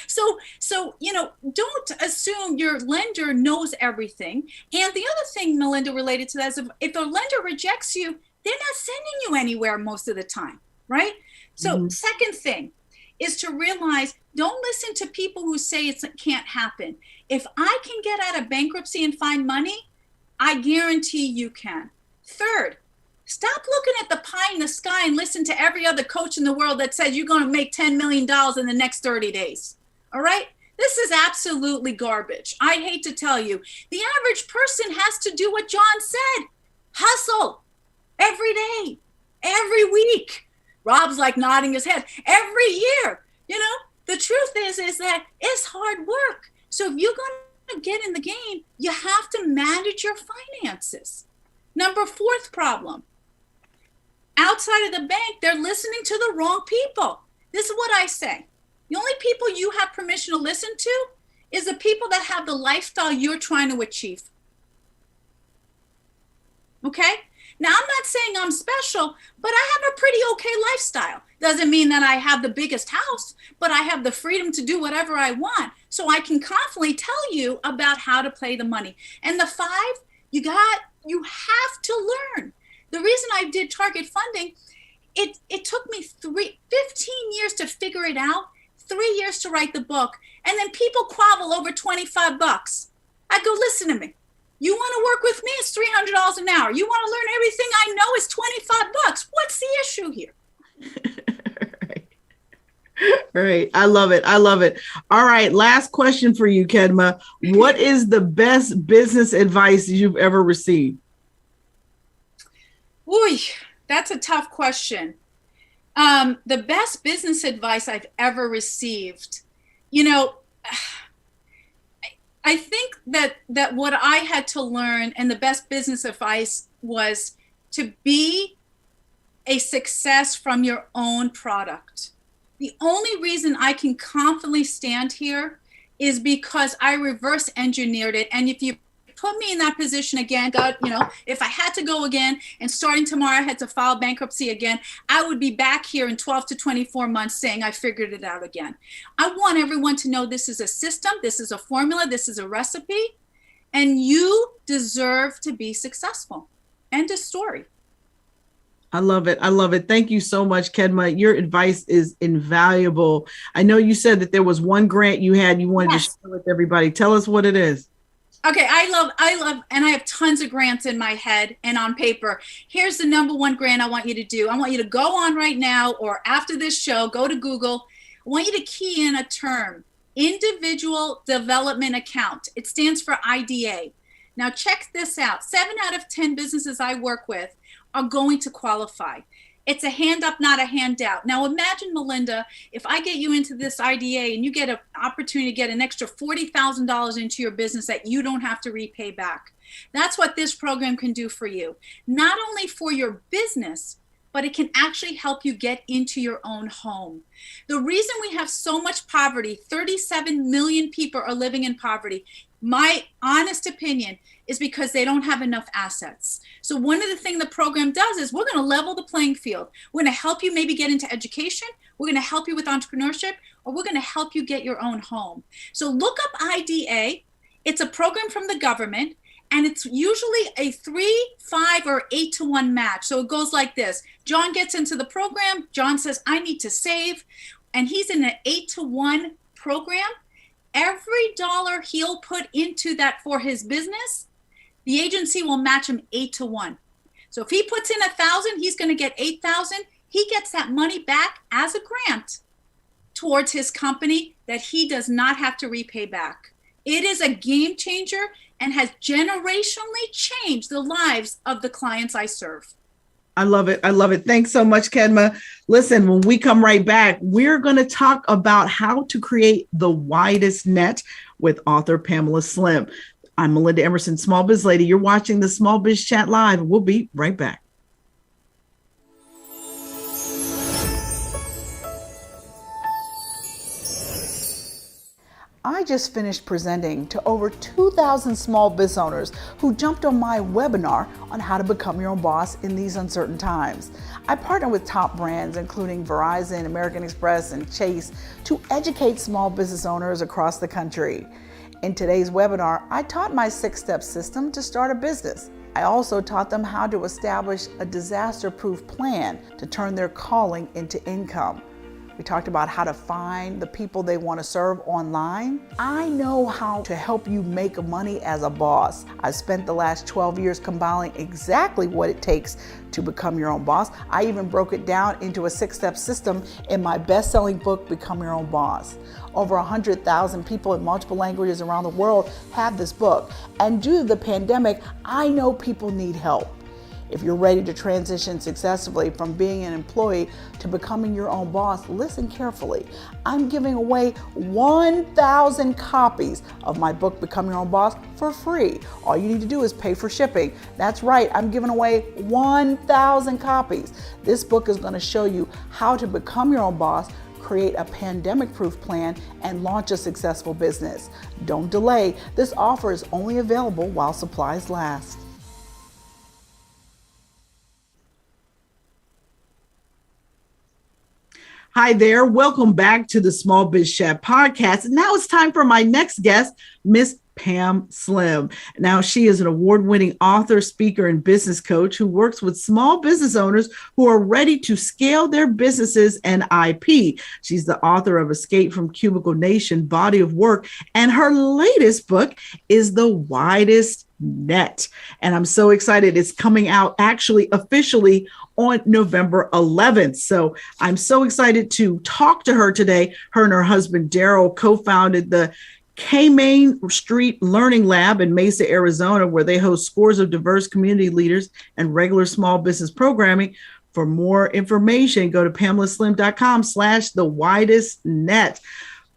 [SPEAKER 4] So, you know, don't assume your lender knows everything. And the other thing, Melinda, related to that is if the lender rejects you, they're not sending you anywhere most of the time, right? So second thing is to realize, don't listen to people who say it can't happen. If I can get out of bankruptcy and find money, I guarantee you can. Third, stop looking at the pie in the sky and listen to every other coach in the world that says you're going to make $10 million in the next 30 days. All right? This is absolutely garbage. I hate to tell you. The average person has to do what John said. Hustle every day, every week. Rob's like nodding his head. Every year. You know, the truth is that it's hard work. So if you're going to get in the game, you have to manage your finances. Number 4th problem. Outside of the bank, they're listening to the wrong people. This is what I say. The only people you have permission to listen to is the people that have the lifestyle you're trying to achieve. Okay? Now, I'm not saying I'm special, but I have a pretty okay lifestyle. Doesn't mean that I have the biggest house, but I have the freedom to do whatever I want. So I can confidently tell you about how to play the money. And the 5, you have to learn. The reason I did target funding, it took me 15 years to figure it out, 3 years to write the book. And then people quabble over $25. I go, listen to me. You want to work with me? It's $300 an hour. You want to learn everything I know? It's $25. What's the issue here?
[SPEAKER 1] Right. I love it. I love it. All right. Last question for you, Kedma. What is the best business advice you've ever received?
[SPEAKER 4] Ooh, that's a tough question. The best business advice I've ever received, you know, I think that what I had to learn, and the best business advice, was to be a success from your own product. The only reason I can confidently stand here is because I reverse engineered it. And if you put me in that position again. God, if I had to go again and starting tomorrow I had to file bankruptcy again, I would be back here in 12 to 24 months saying I figured it out again. I want everyone to know this is a system, this is a formula, this is a recipe, and you deserve to be successful. End of story.
[SPEAKER 1] I love it. I love it. Thank you so much, Kedma. Your advice is invaluable. I know you said that there was one grant you wanted to share with everybody. Tell us what it is.
[SPEAKER 4] Okay, I love, and I have tons of grants in my head and on paper. Here's the number one grant I want you to do. I want you to go on right now or after this show, go to Google. I want you to key in a term, Individual Development Account. It stands for IDA. Now check this out. 7 out of 10 businesses I work with are going to qualify. It's a hand up, not a handout. Now imagine, Melinda, if I get you into this IDA and you get an opportunity to get an extra $40,000 into your business that you don't have to repay back. That's what this program can do for you. Not only for your business, but it can actually help you get into your own home. The reason we have so much poverty, 37 million people are living in poverty, my honest opinion is because they don't have enough assets. So one of the things the program does is we're going to level the playing field. We're going to help you maybe get into education. We're going to help you with entrepreneurship, or we're going to help you get your own home. So look up IDA. It's a program from the government, and it's usually a 3, 5, or 8 to 1 match. So it goes like this. John gets into the program. John says, I need to save. And he's in an 8 to 1 program. Every dollar he'll put into that for his business, the agency will match him 8 to 1. So if he puts in 1,000, he's going to get 8,000. He gets that money back as a grant towards his company that he does not have to repay back. It is a game changer and has generationally changed the lives of the clients I serve.
[SPEAKER 1] I love it. I love it. Thanks so much, Kedma. Listen, when we come right back, we're going to talk about how to create the widest net with author Pamela Slim. I'm Melinda Emerson, Small Biz Lady. You're watching the Small Biz Chat Live. We'll be right back.
[SPEAKER 3] I just finished presenting to over 2,000 small biz owners who jumped on my webinar on how to become your own boss in these uncertain times. I partner with top brands including Verizon, American Express, and Chase to educate small business owners across the country. In today's webinar, I taught my 6-step system to start a business. I also taught them how to establish a disaster-proof plan to turn their calling into income. We talked about how to find the people they want to serve online. I know how to help you make money as a boss. I've spent the last 12 years compiling exactly what it takes to become your own boss. I even broke it down into a 6-step system in my best-selling book, Become Your Own Boss. Over 100,000 people in multiple languages around the world have this book. And due to the pandemic, I know people need help. If you're ready to transition successfully from being an employee to becoming your own boss, listen carefully. I'm giving away 1,000 copies of my book, Become Your Own Boss, for free. All you need to do is pay for shipping. That's right, I'm giving away 1,000 copies. This book is going to show you how to become your own boss, create a pandemic-proof plan, and launch a successful business. Don't delay. This offer is only available while supplies last.
[SPEAKER 1] Hi there. Welcome back to the Small Biz Chat podcast. And now it's time for my next guest, Miss Pam Slim. Now, she is an award-winning author, speaker, and business coach who works with small business owners who are ready to scale their businesses and IP. She's the author of Escape from Cubicle Nation, Body of Work, and her latest book is The Widest Net. And I'm so excited. It's coming out actually officially on November 11th. So I'm so excited to talk to her today. Her and her husband, Daryl, co-founded the K-Main Street Learning Lab in Mesa, Arizona, where they host scores of diverse community leaders and regular small business programming. For more information, go to PamelaSlim.com/thewidestnet.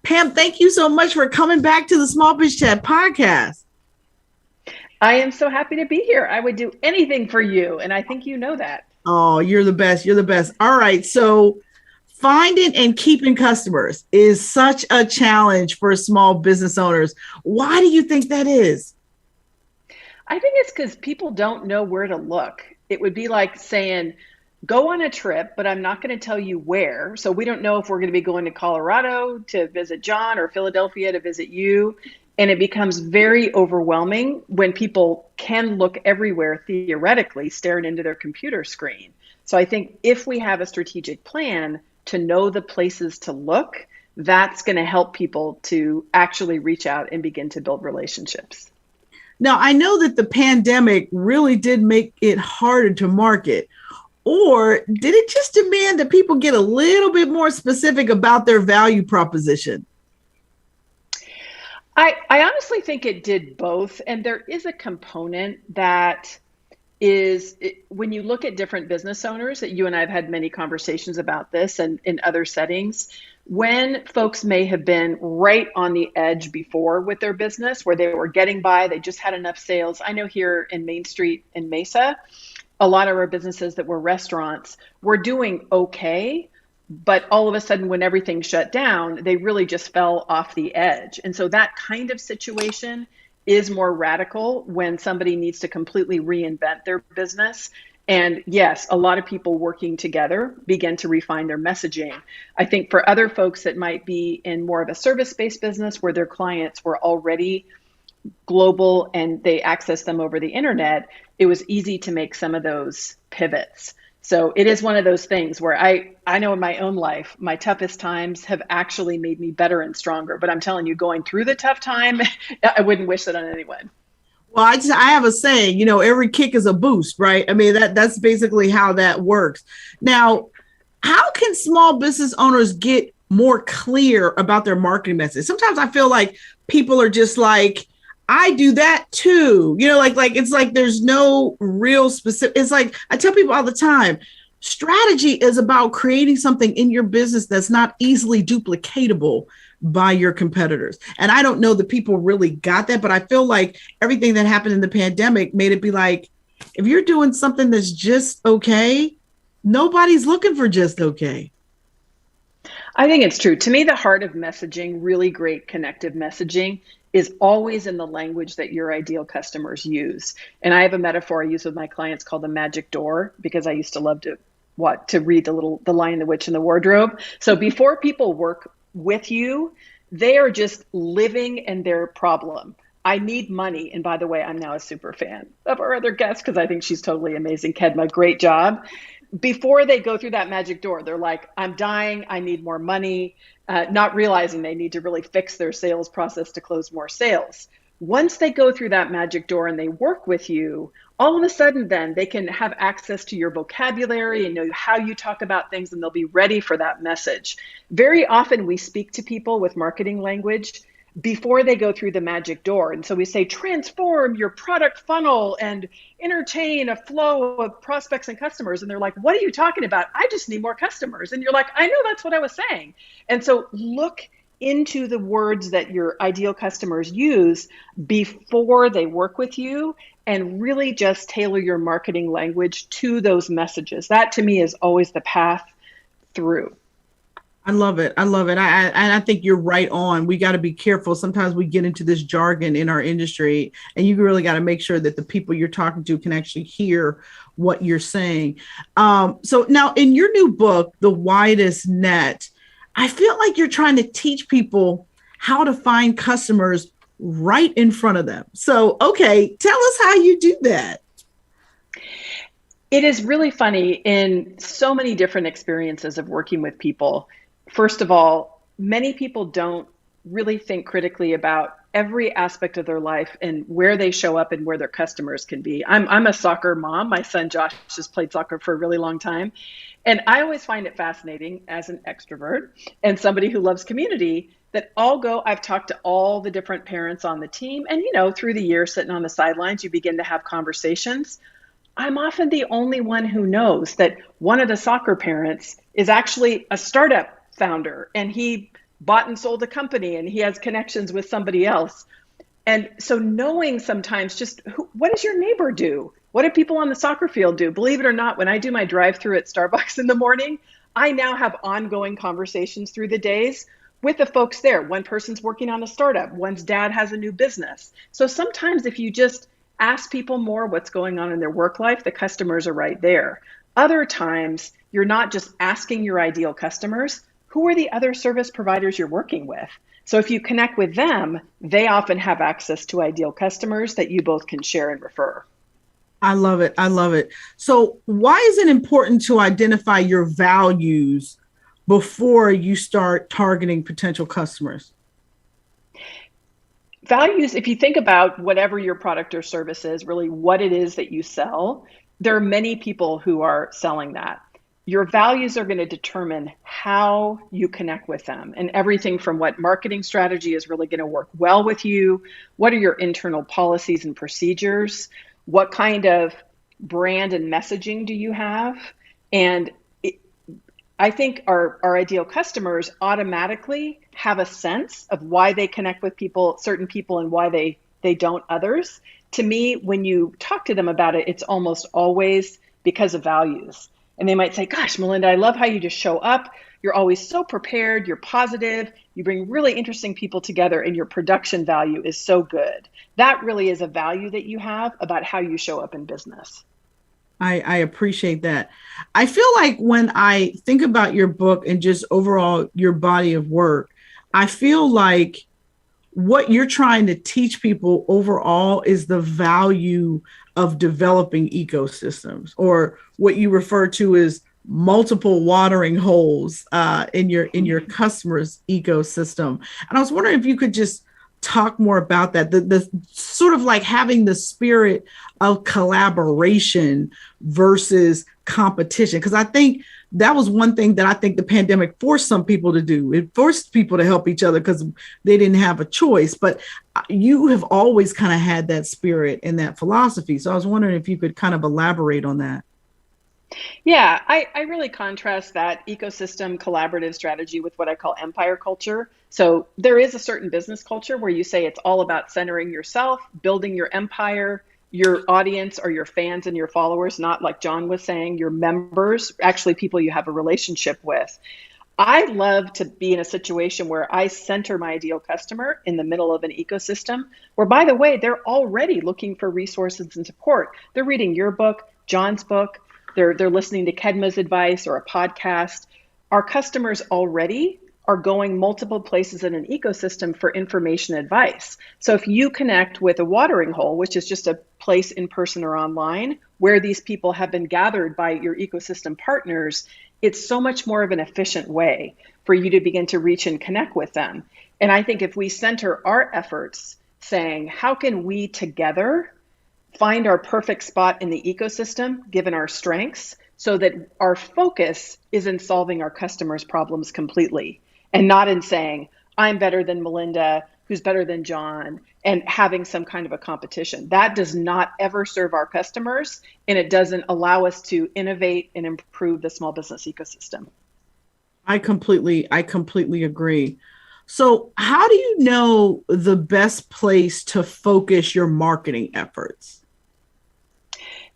[SPEAKER 1] Pam, thank you so much for coming back to the Small Biz Chat podcast.
[SPEAKER 5] I am so happy to be here. I would do anything for you, and I think you know that.
[SPEAKER 1] Oh, you're the best. You're the best. All right. So finding and keeping customers is such a challenge for small business owners. Why do you think that is?
[SPEAKER 5] I think it's because people don't know where to look. It would be like saying, go on a trip, but I'm not going to tell you where. So we don't know if we're going to be going to Colorado to visit John or Philadelphia to visit you. And it becomes very overwhelming when people can look everywhere theoretically, staring into their computer screen. So I think if we have a strategic plan to know the places to look, that's going to help people to actually reach out and begin to build relationships.
[SPEAKER 1] Now, I know that the pandemic really did make it harder to market. Or did it just demand that people get a little bit more specific about their value proposition?
[SPEAKER 5] I honestly think it did both. And there is a component that is, when you look at different business owners, that you and I have had many conversations about this and in other settings, when folks may have been right on the edge before with their business, where they were getting by, they just had enough sales. I know here in Main Street in Mesa, a lot of our businesses that were restaurants were doing okay, but all of a sudden when everything shut down, they really just fell off the edge. And so that kind of situation is more radical when somebody needs to completely reinvent their business. And yes, a lot of people working together begin to refine their messaging. I think for other folks that might be in more of a service-based business where their clients were already global and they access them over the internet, it was easy to make some of those pivots. So it is one of those things where I know in my own life, my toughest times have actually made me better and stronger. But I'm telling you, going through the tough time, I wouldn't wish that on anyone.
[SPEAKER 1] Well, I have a saying, every kick is a boost, right? I mean, that's basically how that works. Now, how can small business owners get more clear about their marketing message? Sometimes I feel like people are just like, I do that too. Like it's like there's no real specific. It's like I tell people all the time, strategy is about creating something in your business that's not easily duplicatable by your competitors. And I don't know that people really got that, but I feel like everything that happened in the pandemic made it be like, if you're doing something that's just okay, nobody's looking for just okay.
[SPEAKER 5] I think it's true. To me, the heart of messaging, really great connective messaging, is always in the language that your ideal customers use. And I have a metaphor I use with my clients called the magic door, because I used to love to read the Lion, the Witch, and the Wardrobe. So before people work with you, they are just living in their problem. I need money. And by the way, I'm now a super fan of our other guest because I think she's totally amazing. Kedma, great job. Before they go through that magic door, they're like, I'm dying, I need more money, not realizing they need to really fix their sales process to close more sales. Once they go through that magic door and they work with you, all of a sudden then they can have access to your vocabulary and know how you talk about things, and they'll be ready for that message. Very often we speak to people with marketing language before they go through the magic door. And so we say, transform your product funnel and entertain a flow of prospects and customers. And they're like, what are you talking about? I just need more customers. And you're like, I know, that's what I was saying. And so look into the words that your ideal customers use before they work with you, and really just tailor your marketing language to those messages. That to me is always the path through.
[SPEAKER 1] I love it. I love it. I think you're right on. We got to be careful. Sometimes we get into this jargon in our industry, and you really got to make sure that the people you're talking to can actually hear what you're saying. So now in your new book, The Widest Net, I feel like you're trying to teach people how to find customers right in front of them. So, okay, tell us how you do that.
[SPEAKER 5] It is really funny in so many different experiences of working with people. First of all, many people don't really think critically about every aspect of their life and where they show up and where their customers can be. I'm a soccer mom. My son Josh has played soccer for a really long time. And I always find it fascinating as an extrovert and somebody who loves community that I've talked to all the different parents on the team. And, through the years sitting on the sidelines, you begin to have conversations. I'm often the only one who knows that one of the soccer parents is actually a startup founder, and he bought and sold a company, and he has connections with somebody else. And so knowing sometimes just what does your neighbor do? What do people on the soccer field do? Believe it or not, when I do my drive-through at Starbucks in the morning, I now have ongoing conversations through the days with the folks there. One person's working on a startup. One's dad has a new business. So sometimes if you just ask people more what's going on in their work life. The customers are right there. Other times, you're not just asking your ideal customers, who are the other service providers you're working with? So if you connect with them, they often have access to ideal customers that you both can share and refer.
[SPEAKER 1] I love it. I love it. So why is it important to identify your values before you start targeting potential customers?
[SPEAKER 5] Values, if you think about whatever your product or service is, really what it is that you sell, there are many people who are selling that. Your values are going to determine how you connect with them, and everything from what marketing strategy is really going to work well with you, what are your internal policies and procedures, what kind of brand and messaging do you have? And I think our ideal customers automatically have a sense of why they connect with people, certain people, and why they don't others. To me, when you talk to them about it, it's almost always because of values. And they might say, gosh, Melinda, I love how you just show up. You're always so prepared. You're positive. You bring really interesting people together, and your production value is so good. That really is a value that you have about how you show up in business.
[SPEAKER 1] I appreciate that. I feel like when I think about your book and just overall your body of work, I feel like what you're trying to teach people overall is the value of developing ecosystems, or what you refer to as multiple watering holes in your customers' ecosystem. And I was wondering if you could just talk more about that, the sort of like having the spirit of collaboration versus competition. Because I think that was one thing that I think the pandemic forced some people to do. It forced people to help each other because they didn't have a choice. But you have always kind of had that spirit and that philosophy. So I was wondering if you could kind of elaborate on that.
[SPEAKER 5] Yeah, I really contrast that ecosystem collaborative strategy with what I call empire culture. So there is a certain business culture where you say it's all about centering yourself, building your empire, your audience or your fans and your followers, not like John was saying, your members, actually people you have a relationship with. I love to be in a situation where I center my ideal customer in the middle of an ecosystem where, by the way, they're already looking for resources and support. They're reading your book, John's book. They're listening to Kedma's advice or a podcast. Our customers already are going multiple places in an ecosystem for information advice. So if you connect with a watering hole, which is just a place in person or online where these people have been gathered by your ecosystem partners, it's so much more of an efficient way for you to begin to reach and connect with them. And I think if we center our efforts saying, how can we together find our perfect spot in the ecosystem, given our strengths, so that our focus is in solving our customers' problems completely, and not in saying, I'm better than Melinda, who's better than John, and having some kind of a competition. That does not ever serve our customers, and it doesn't allow us to innovate and improve the small business ecosystem.
[SPEAKER 1] I completely agree. So how do you know the best place to focus your marketing efforts?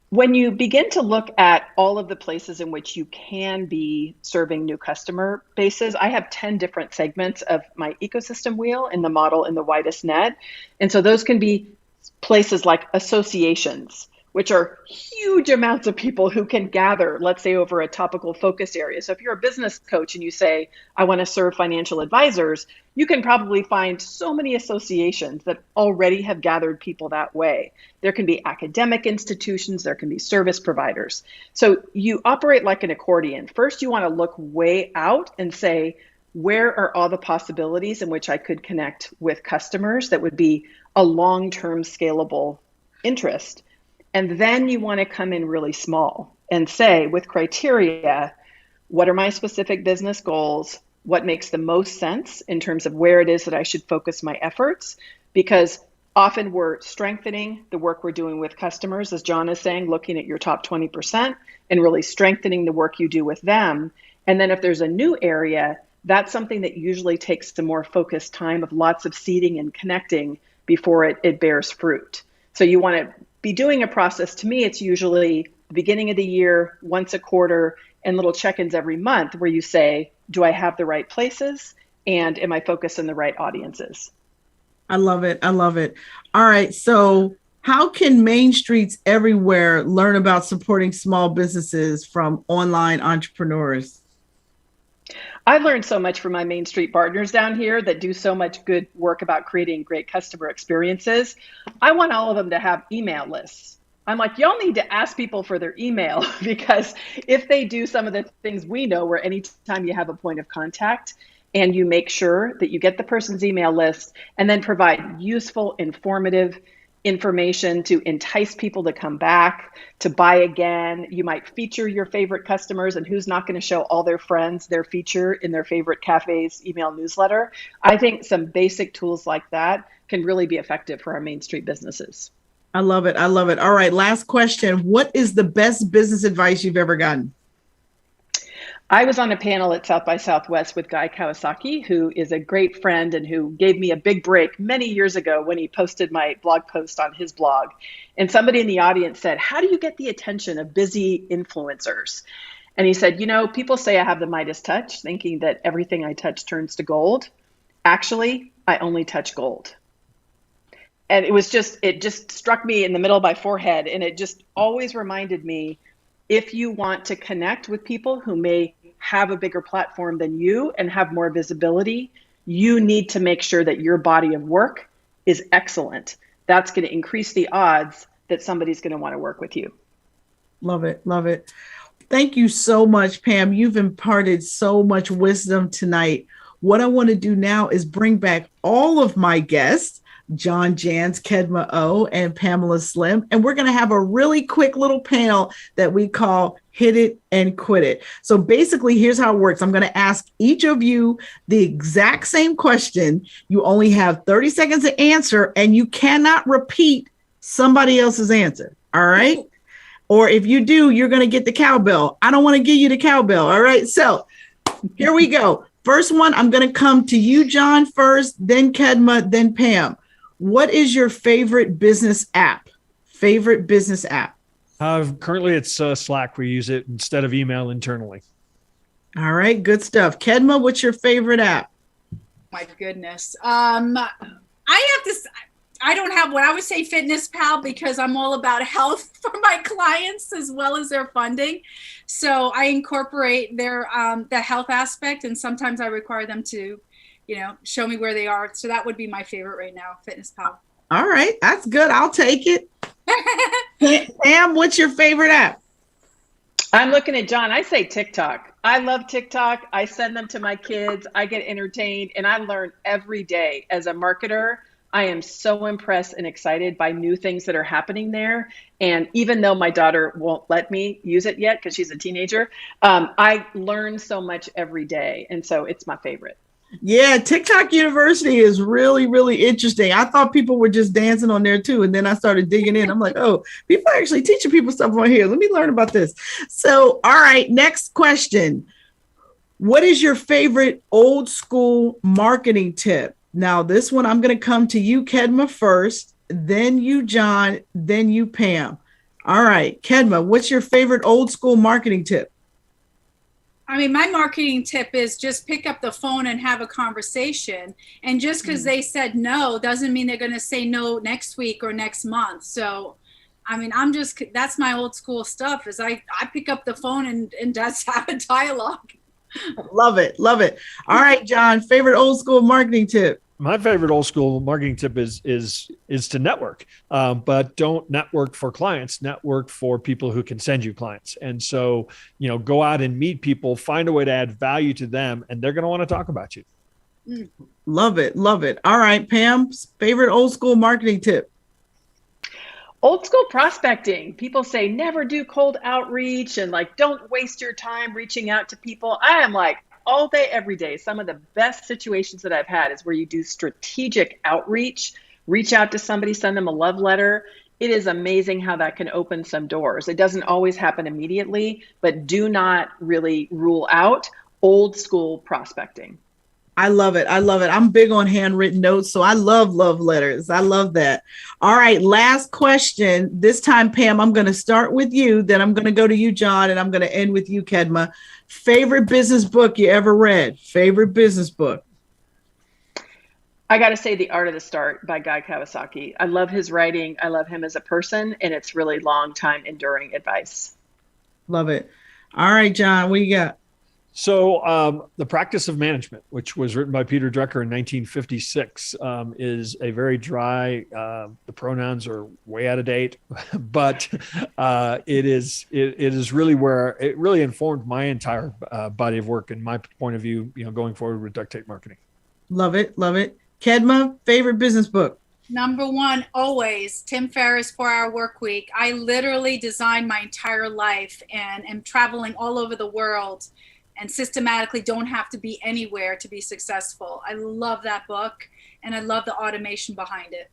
[SPEAKER 5] When you begin to look at all of the places in which you can be serving new customer bases, I have 10 different segments of my ecosystem wheel in the model in the widest net. And so those can be places like associations, which are huge amounts of people who can gather, let's say, over a topical focus area. So if you're a business coach and you say, I want to serve financial advisors, you can probably find so many associations that already have gathered people that way. There can be academic institutions, there can be service providers. So you operate like an accordion. First, you want to look way out and say, where are all the possibilities in which I could connect with customers that would be a long-term scalable interest? And then you want to come in really small and say, with criteria, what are my specific business goals? What makes the most sense in terms of where it is that I should focus my efforts? Because often we're strengthening the work we're doing with customers, as John is saying, looking at your top 20% and really strengthening the work you do with them. And then if there's a new area, that's something that usually takes some more focused time of lots of seeding and connecting before it bears fruit. So you want to be doing a process. To me, it's usually the beginning of the year, once a quarter, and little check-ins every month where you say, do I have the right places? And am I focused on the right audiences?
[SPEAKER 1] I love it. I love it. All right. So How can Main Streets everywhere learn about supporting small businesses from online entrepreneurs?
[SPEAKER 5] I learned so much from my Main Street partners down here that do so much good work about creating great customer experiences. I want all of them to have email lists. I'm like, y'all need to ask people for their email because if they do some of the things we know, where anytime you have a point of contact and you make sure that you get the person's email list and then provide useful, informative information to entice people to come back, to buy again. You might feature your favorite customers, and who's not going to show all their friends their feature in their favorite cafe's email newsletter? I think some basic tools like that can really be effective for our Main Street businesses.
[SPEAKER 1] I love it. I love it. All right. Last question. What is the best business advice you've ever gotten?
[SPEAKER 5] I was on a panel at South by Southwest with Guy Kawasaki, who is a great friend and who gave me a big break many years ago when he posted my blog post on his blog. And somebody in the audience said, how do you get the attention of busy influencers? And he said, people say I have the Midas touch, thinking that everything I touch turns to gold. Actually, I only touch gold. And it just struck me in the middle of my forehead. And it just always reminded me, if you want to connect with people who may have a bigger platform than you and have more visibility, you need to make sure that your body of work is excellent. That's going to increase the odds that somebody's going to want to work with you.
[SPEAKER 1] Love it. Love it. Thank you so much, Pam. You've imparted so much wisdom tonight. What I want to do now is bring back all of my guests, John Jantsch, Kedma Ough, and Pamela Slim. And we're going to have a really quick little panel that we call Hit It and Quit It. So basically, here's how it works. I'm going to ask each of you the exact same question. You only have 30 seconds to answer, and you cannot repeat somebody else's answer. All right. Or if you do, you're going to get the cowbell. I don't want to give you the cowbell. All right. So here we go. First one, I'm going to come to you, John, first, then Kedma, then Pam. What is your favorite business app? Favorite business app?
[SPEAKER 2] Currently, it's Slack. We use it instead of email internally.
[SPEAKER 1] All right, good stuff. Kedma, what's your favorite app?
[SPEAKER 4] My goodness. I don't have what I would say Fitness Pal, because I'm all about health for my clients as well as their funding. So I incorporate their the health aspect, and sometimes I require them to show me where they are. So that would be my favorite right now, Fitness Pal.
[SPEAKER 1] All right, that's good. I'll take it. Pam, what's your favorite app?
[SPEAKER 5] I'm looking at John. I say TikTok. I love TikTok. I send them to my kids. I get entertained, and I learn every day. As a marketer, I am so impressed and excited by new things that are happening there. And even though my daughter won't let me use it yet because she's a teenager, I learn so much every day. And so it's my favorite.
[SPEAKER 1] Yeah, TikTok University is really, really interesting. I thought people were just dancing on there too. And then I started digging in. I'm like, oh, people are actually teaching people stuff on here. Let me learn about this. So, all right, next question. What is your favorite old school marketing tip? Now, this one, I'm going to come to you, Kedma, first, then you, John, then you, Pam. All right, Kedma, what's your favorite old school marketing tip?
[SPEAKER 4] I mean, my marketing tip is just pick up the phone and have a conversation. And just because they said no doesn't mean they're going to say no next week or next month. So, I mean, that's my old school stuff is I pick up the phone and just have a dialogue.
[SPEAKER 1] Love it. Love it. All right, John, favorite old school marketing tip.
[SPEAKER 2] My favorite old school marketing tip is to network, but don't network for clients, network for people who can send you clients. And so, go out and meet people, find a way to add value to them, and they're going to want to talk about you.
[SPEAKER 1] Love it. Love it. All right, Pam's favorite old school marketing tip.
[SPEAKER 5] Old school prospecting. People say never do cold outreach and don't waste your time reaching out to people. I am all day, every day. Some of the best situations that I've had is where you do strategic outreach, reach out to somebody, send them a love letter. It is amazing how that can open some doors. It doesn't always happen immediately, but do not really rule out old school prospecting.
[SPEAKER 1] I love it. I love it. I'm big on handwritten notes, so I love love letters. I love that. All right, last question. This time, Pam, I'm going to start with you, then I'm going to go to you, John, and I'm going to end with you, Kedma. Favorite business book you ever read? Favorite business book?
[SPEAKER 5] I got to say The Art of the Start by Guy Kawasaki. I love his writing. I love him as a person, and it's really long time enduring advice.
[SPEAKER 1] Love it. All right, John, what you got?
[SPEAKER 2] So The Practice of Management, which was written by Peter Drucker in 1956, is a very dry, the pronouns are way out of date, but it is really where it really informed my entire body of work and my point of view, going forward with duct tape marketing. Love it. Love it. Kedma, favorite business book?
[SPEAKER 4] Number one, always, Tim Ferriss' 4-Hour Work Week. I literally designed my entire life and am traveling all over the world and systematically don't have to be anywhere to be successful. I love that book, and I love the automation behind it.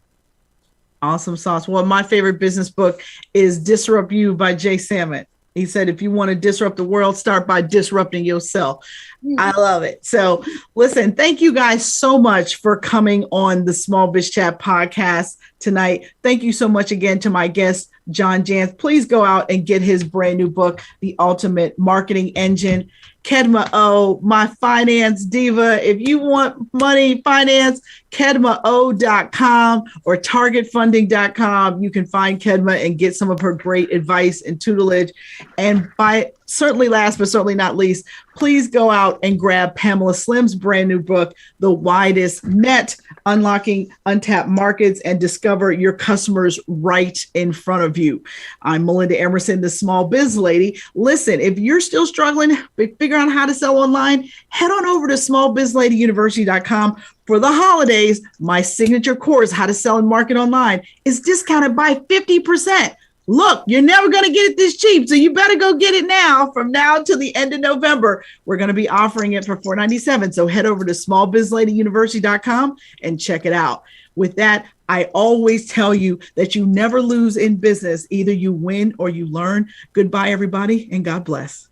[SPEAKER 1] Awesome sauce. Well, my favorite business book is Disrupt You by Jay Samit. He said, if you want to disrupt the world, start by disrupting yourself. I love it. So listen, thank you guys so much for coming on the Smallbizchat podcast tonight. Thank you so much again to my guest, John Jantsch. Please go out and get his brand new book, The Ultimate Marketing Engine. Kedma Ough, my finance diva. If you want money, finance, KedmaOugh.com or targetfunding.com. You can find Kedma and get some of her great advice and tutelage. And certainly last, but certainly not least, please go out and grab Pamela Slim's brand new book, The Widest Net, Unlocking Untapped Markets and Discover Your Customers Right in Front of You. I'm Melinda Emerson, the Small Biz Lady. Listen, if you're still struggling, figure out how to sell online, head on over to smallbizladyuniversity.com. For the holidays, my signature course, How to Sell and Market Online, is discounted by 50%. Look, you're never going to get it this cheap, so you better go get it now. From now till the end of November, we're going to be offering it for $497. So head over to smallbizladyuniversity.com and check it out. With that, I always tell you that you never lose in business. Either you win or you learn. Goodbye, everybody, and God bless.